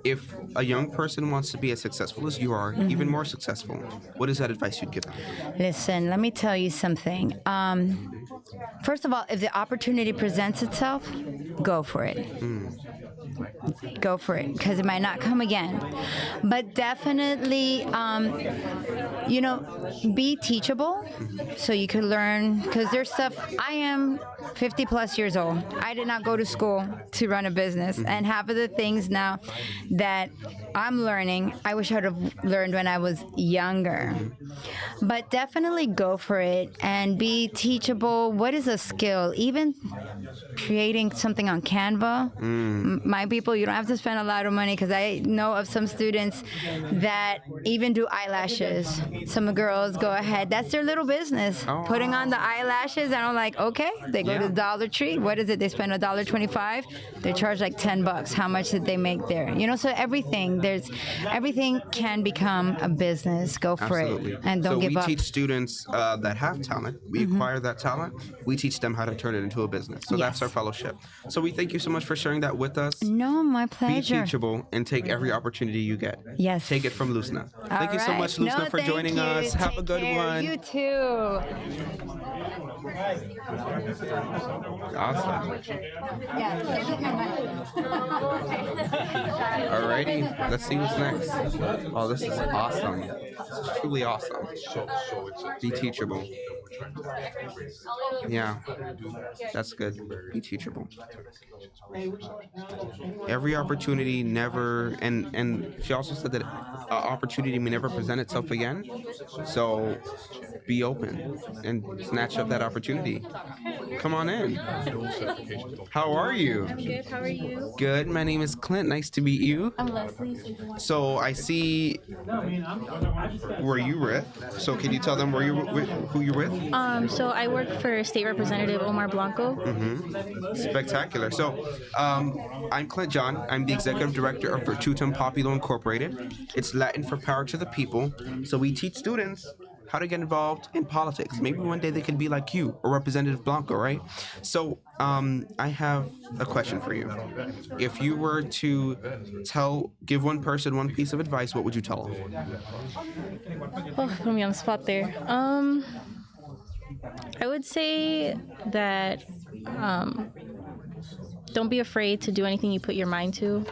if a young person wants to be as successful as you are, even more successful. What is that advice you'd give them? Listen, let me tell you something. First of all, if the opportunity presents itself, go for it. Go for it, because it might not come again. But definitely, you know, be teachable so you can learn, because there's stuff. I am 50 plus years old. I did not go to school to run a business, and half of the things now that I'm learning, I wish I would have learned when I was younger. But definitely go for it and be teachable. What is a skill? Even creating something on Canva, my people, you don't have to spend a lot of money, because I know of some students that even do eyelashes. Some girls go ahead, that's their little business, putting on the eyelashes, and I'm like, okay, they go to Dollar Tree. What is it? They spend $1.25. They charge like $10. How much did they make there? You know, so everything can become a business. Go for Absolutely. it, and don't so give we up. teach students that have talent. We acquire that talent. We teach them how to turn it into a business. So that's our fellowship. So we thank you so much for sharing that with us. No, my Be pleasure. teachable and take every opportunity you get. Yes. Take it from Luzna. Thank you so All much, right. Luzna, No, for thank joining you. us. Have a Take good care. one. You too. Awesome. Alrighty, let's see what's next. Oh, this is awesome. This is truly awesome. Be teachable. Yeah, that's good. Be teachable. Every opportunity never, and she also said that opportunity may never present itself again. So be open and snatch up that opportunity. Come on in. How are you? I'm good. How are you? Good. My name is Clint. Nice to meet you. I'm Leslie. So I see where you with. So can you tell them where you who you're with? So I work for State Representative Omar Blanco. Spectacular. So I'm Clint John. I'm the executive director of Virtutum Populo Incorporated. It's Latin for power to the people. So we teach students how to get involved in politics. Maybe one day they could be like you or Representative Blanco, right? So I have a question for you. If you were to give one person one piece of advice, what would you tell them? Oh, put me on the spot there. I would say that don't be afraid to do anything you put your mind to.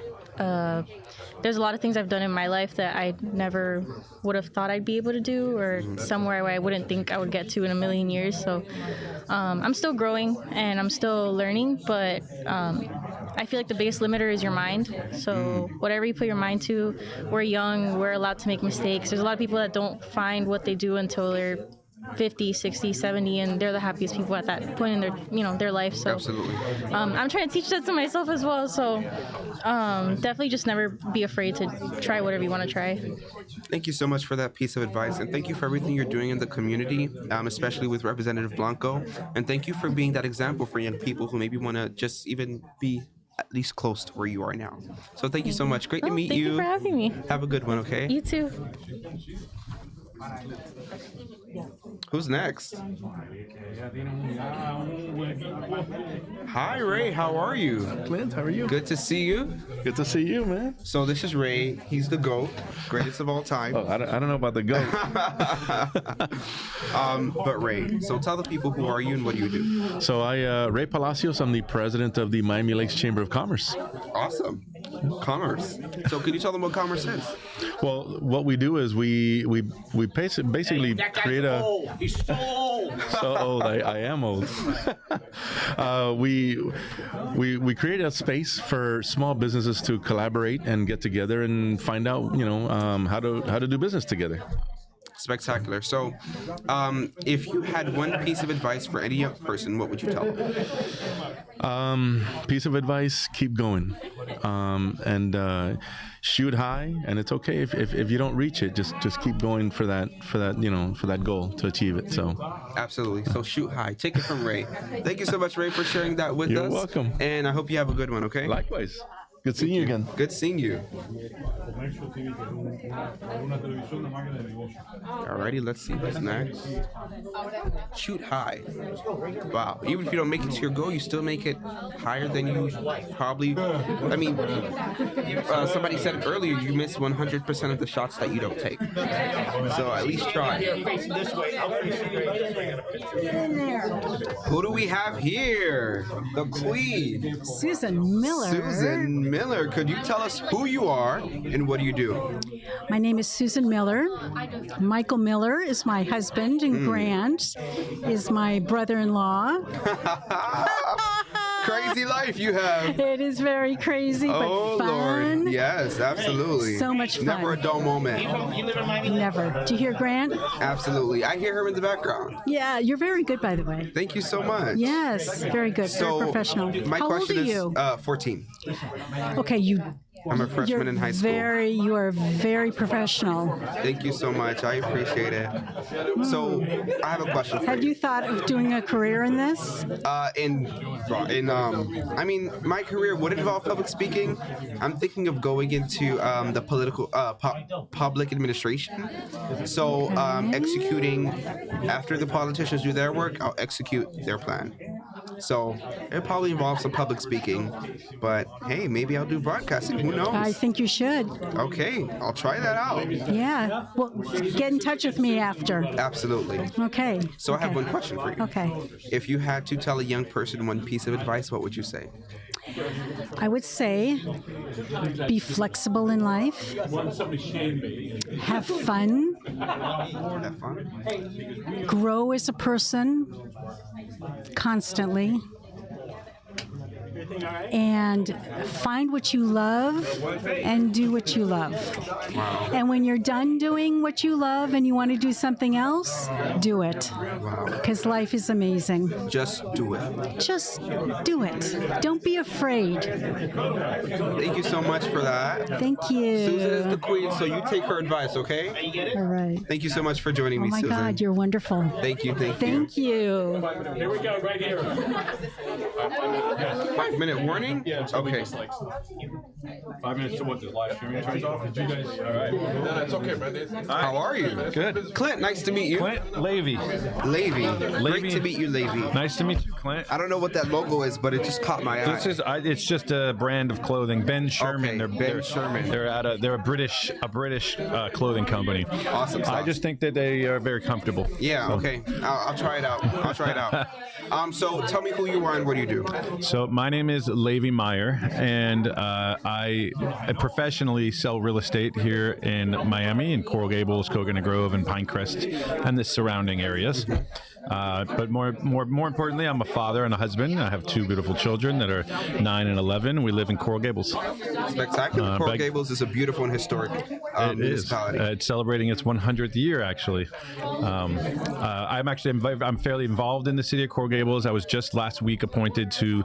There's a lot of things I've done in my life that I never would have thought I'd be able to do, or somewhere where I wouldn't think I would get to in a million years. So I'm still growing and I'm still learning, but I feel like the biggest limiter is your mind. So whatever you put your mind to, we're young, we're allowed to make mistakes. There's a lot of people that don't find what they do until they're 50, 60, 70, and they're the happiest people at that point in their, their life. So Absolutely. I'm trying to teach that to myself as well. So definitely just never be afraid to try whatever you want to try. Thank you so much for that piece of advice, and thank you for everything you're doing in the community, especially with Representative Blanco. And thank you for being that example for young people who maybe want to just even be at least close to where you are now. So thank you so much. Great to meet Thank you for having me. Have a good one, okay? You too. Who's next? Hi, Ray. How are you? Clint, how are you? Good to see you. Good to see you, man. So this is Ray. He's the GOAT, greatest of all time. Oh, I don't know about the GOAT. But Ray, so tell the people who are you and what do you do? So Ray Palacios, I'm the president of the Miami Lakes Chamber of Commerce. Awesome. Commerce. So can you tell them what commerce is? Well, what we do is we basically create a... He's so old. So old. I am old. We create a space for small businesses to collaborate and get together and find out, how to do business together. Spectacular. So, if you had one piece of advice for any young person, what would you tell them? Piece of advice: keep going, and shoot high. And it's okay if you don't reach it. Just keep going for that goal to achieve it. So, absolutely. So shoot high. Take it from Ray. Thank you so much, Ray, for sharing that with us. You're welcome. And I hope you have a good one. Okay. Likewise. Good seeing you again. Good seeing you. Alrighty, let's see what's next. Shoot high. Wow. Even if you don't make it to your goal, you still make it higher than you probably. I mean, somebody said earlier you miss 100% of the shots that you don't take. So at least try. Who do we have here? The Queen. Susan Miller. Susan Miller, could you tell us who you are and what do you do? My name is Susan Miller. Michael Miller is my husband, and Grant is my brother-in-law. Crazy life you have. It is very crazy, but fun. Lord. Yes, absolutely. So much fun. Never a dull moment. Never. Do you hear Grant? Absolutely. I hear her in the background. Yeah, you're very good, by the way. Thank you so much. Yes, very good. So, very professional. My How question old are you? is 14. Okay, I'm a freshman in high school. You are very professional. Thank you so much. I appreciate it. So, I have a question for Have you thought of doing a career in this? I mean, my career would involve public speaking. I'm thinking of going into the political public administration. So, executing after the politicians do their work, I'll execute their plan. So it probably involves some public speaking, but hey, maybe I'll do broadcasting. Who knows? I think you should. Okay, I'll try that out. Yeah. Well, get in touch with me after. Absolutely. Okay. So I have one question for you. Okay. If you had to tell a young person one piece of advice, what would you say? I would say be flexible in life. Have fun. Have fun. Grow as a person constantly. And find what you love and do what you love. Wow. And when you're done doing what you love and you want to do something else, do it. Wow. Because life is amazing. Just do it. Just do it. Don't be afraid. Thank you so much for that. Thank you. Susan is the queen, so you take her advice, okay? All right. Thank you so much for joining me, Oh my Susan. God, you're wonderful. Thank you, thank you. Thank you. Here we go, right here. 5-minute warning? Yeah, so okay. 5 minutes to what the live streaming turns off? Did you guys? All right. No, it's okay, brother. How are you? Good. Clint, nice to meet you. Clint Levy. Levy. Great to meet you, Levy. Nice to meet you, Clint. I don't know what that logo is, but it just caught my eye. This is it's just a brand of clothing. Ben Sherman. Okay, Sherman. They're a British clothing company. Awesome stuff. I just think that they are very comfortable. Yeah. So. Okay. I'll try it out. So tell me who you are and what do you do? So my name is Levi Meyer, and I professionally sell real estate here in Miami, in Coral Gables, Coconut Grove, and Pinecrest, and the surrounding areas. But more importantly, I'm a father and a husband. I have 2 beautiful children that are 9 and 11. We live in Coral Gables. Spectacular. Coral Gables is a beautiful and historic municipality. It's celebrating its 100th year, actually. I'm fairly involved in the city of Coral Gables. I was just last week appointed to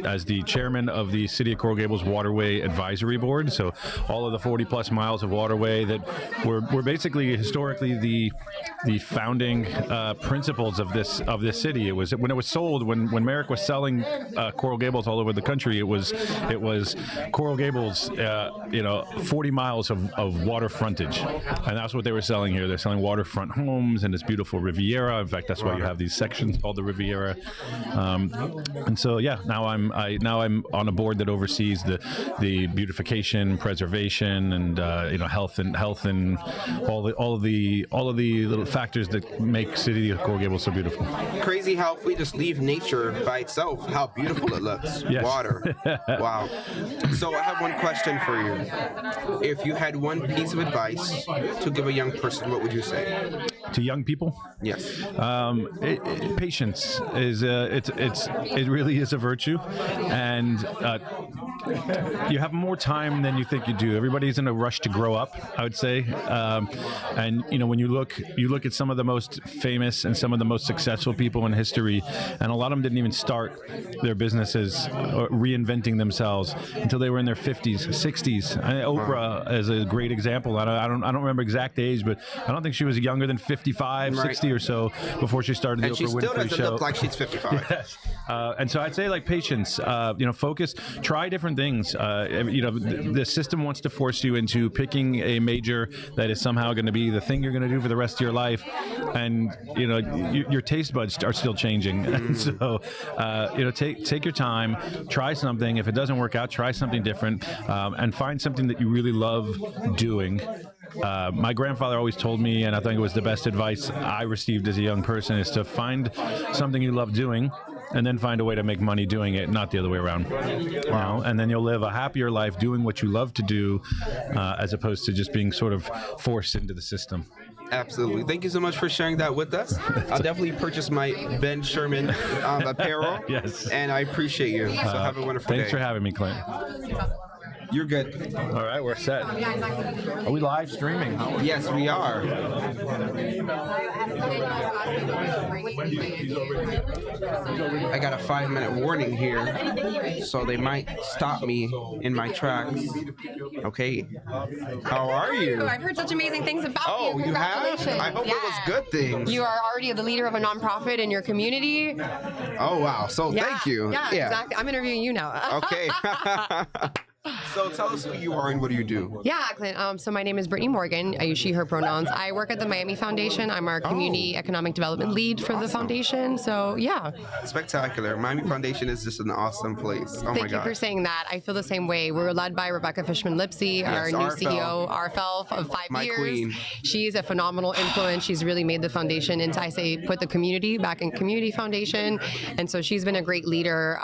as the chairman of the City of Coral Gables Waterway Advisory Board. So all of the 40 plus miles of waterway that were basically historically the founding principles of this city. It was when it was sold, when Merrick was selling Coral Gables all over the country. It was Coral Gables, 40 miles of water frontage, and that's what they were selling here. They're selling waterfront homes and this beautiful Riviera. In fact, that's why you have these sections called the Riviera. And so now I'm on a board that oversees the beautification, preservation, and health and all of the little factors that make City of Coral Gables so beautiful. Crazy how if we just leave nature by itself, how beautiful it looks. Yes. Water. Wow. So I have one question for you. If you had one piece of advice to give a young person, what would you say? To young people? Yes. Patience is it really is a virtue, and you have more time than you think you do. Everybody's in a rush to grow up, I would say, and when you look at some of the most famous and some of the most successful people in history, and a lot of them didn't even start their businesses or reinventing themselves until they were in their 50s, 60s. Oprah is a great example. I don't remember exact age, but I don't think she was younger than 55, 60 or so before she started the Oprah Winfrey Show. And she still doesn't look like she's 55. Yes. And so I'd say patience. Focus. Try different things. The system wants to force you into picking a major that is somehow going to be the thing you're going to do for the rest of your life, and your taste buds are still changing. And so take your time, try something. If it doesn't work out, try something different, and find something that you really love doing. My grandfather always told me, and I think it was the best advice I received as a young person, is to find something you love doing and then find a way to make money doing it, not the other way around. Wow. And then you'll live a happier life doing what you love to do, as opposed to just being sort of forced into the system. Absolutely. Thank you so much for sharing that with us. I'll definitely purchase my Ben Sherman apparel. Yes. And I appreciate you. So have a wonderful day. Thanks for having me, Clint. You're good. All right, we're set. Are we live streaming? Yes, we are. I got a 5-minute warning here, so they might stop me in my tracks. Okay. How are you? I've heard such amazing things about you. Oh, you have? Congratulations. I hope it was good things. You are already the leader of a nonprofit in your community. Oh, wow. So thank you. Yeah, exactly. I'm interviewing you now. Okay. So tell us who you are and what do you do? Yeah, Clint. So my name is Brittany Morgan. I use she, her pronouns. I work at the Miami Foundation. I'm our community economic development lead for the foundation. So yeah. Spectacular. Miami Foundation is just an awesome place. Oh my God. Thank you for saying that. I feel the same way. We're led by Rebecca Fishman-Lipsy, our new CEO, RFL, of 5 My years. queen. She's a phenomenal influence. She's really made the foundation into, I say, put the community back in community foundation. And so she's been a great leader.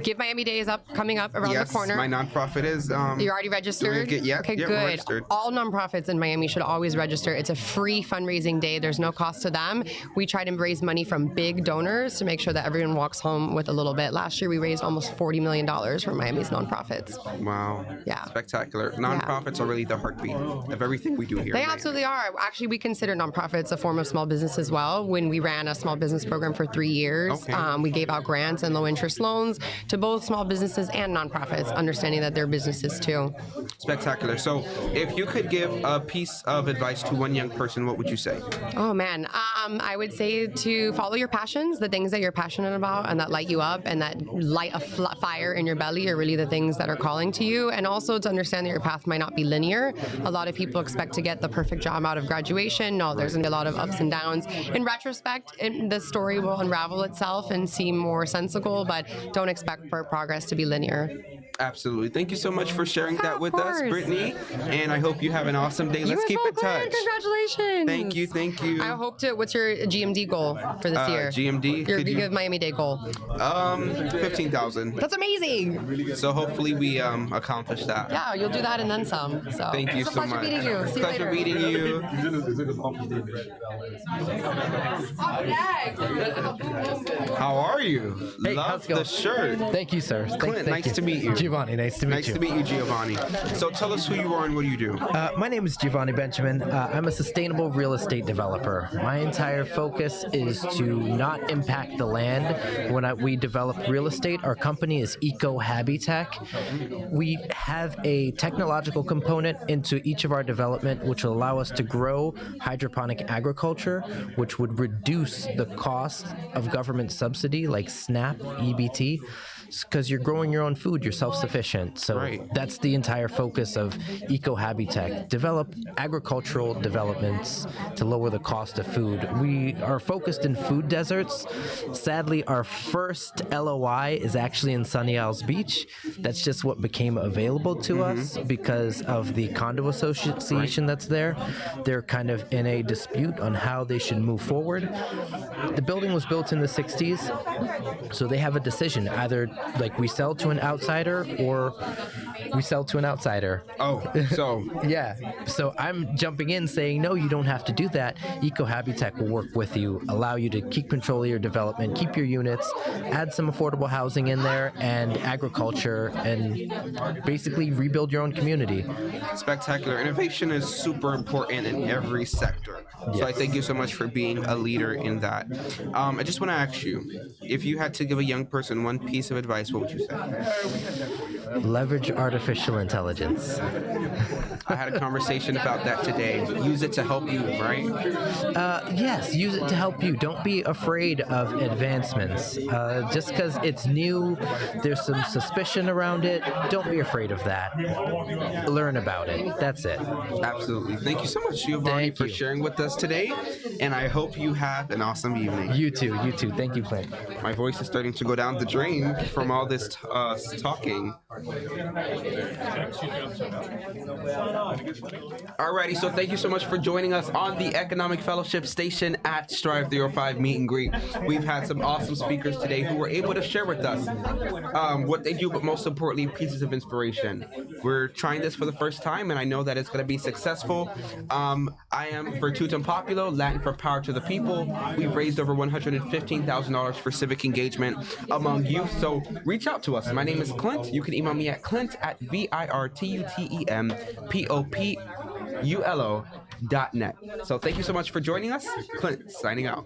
Give Miami-Day is coming up around the corner. My nonprofit is. You're already registered? Yeah, okay, we're good. registered. All nonprofits in Miami should always register. It's a free fundraising day. There's no cost to them. We try to raise money from big donors to make sure that everyone walks home with a little bit. Last year, we raised almost $40 million for Miami's nonprofits. Wow. Yeah. Spectacular. Nonprofits are really the heartbeat of everything we do here. They absolutely are. Actually, we consider nonprofits a form of small business as well. When we ran a small business program for 3 years, we gave out grants and low interest loans to both small businesses and nonprofits, understanding that their business pieces too. Spectacular. So, if you could give a piece of advice to one young person, what would you say? Oh man, I would say to follow your passions, the things that you're passionate about and that light you up and that light a fire in your belly are really the things that are calling to you. And also to understand that your path might not be linear. A lot of people expect to get the perfect job out of graduation. No, there's going to be a lot of ups and downs. In retrospect, the story will unravel itself and seem more sensible, but don't expect for progress to be linear. Absolutely. Thank you so much for sharing that with us, Brittany. And I hope you have an awesome day. Let's keep in touch. Congratulations. Thank you. Thank you. I hope to. What's your GMD goal for this year? GMD? Your Miami-Dade goal. 15,000. That's amazing. So hopefully we accomplish that. Yeah, you'll do that and then some. So thank you so much. Pleasure meeting you. See you Pleasure later. meeting you. How are you? Hey, Love how's it going? the shirt. Thank you, sir. Clint, nice to meet you. Giovanni, nice to meet you. Nice to meet you, Giovanni. So tell us who you are and what do you do? My name is Giovanni Benjamin. I'm a sustainable real estate developer. My entire focus is to not impact the land when we develop real estate. Our company is Eco Habitat. We have a technological component into each of our development, which will allow us to grow hydroponic agriculture, which would reduce the cost of government subsidy like SNAP, EBT. Because you're growing your own food, you're self-sufficient. So that's the entire focus of Eco Habitat. Develop agricultural developments to lower the cost of food. We are focused in food deserts. Sadly, our first LOI is actually in Sunny Isles Beach. That's just what became available to us because of the condo association that's there. They're kind of in a dispute on how they should move forward. The building was built in the 60s, so they have a decision. Either like we sell to an outsider or we sell to an outsider. Oh, so yeah. So I'm jumping in saying, no, you don't have to do that. Eco Habitat will work with you, allow you to keep control of your development, keep your units, add some affordable housing in there and agriculture and basically rebuild your own community. Spectacular. Innovation is super important in every sector. So I thank you so much for being a leader in that. I just want to ask you, if you had to give a young person one piece of advice, what would you say? Leverage artificial intelligence. I had a conversation about that today. Use it to help you, right? Yes, use it to help you. Don't be afraid of advancements. Just because it's new, there's some suspicion around it. Don't be afraid of that. Learn about it. That's it. Absolutely. Thank you so much, Giovanni, for sharing with us today. And I hope you have an awesome evening. You too. You too. Thank you, Clint. My voice is starting to go down the drain from all this talking. Alrighty, so thank you so much for joining us on the Economic Fellowship Station at Strive305 Meet and Greet. We've had some awesome speakers today who were able to share with us what they do, but most importantly, pieces of inspiration. We're trying this for the first time, and I know that it's going to be successful. I am Virtutum Populo, Latin for power to the people. We've raised over $115,000 for civic engagement among youth, so reach out to us. My name is Clint. You can email me at clint@virtutempopulo.net. So thank you so much for joining us. Clint, signing out.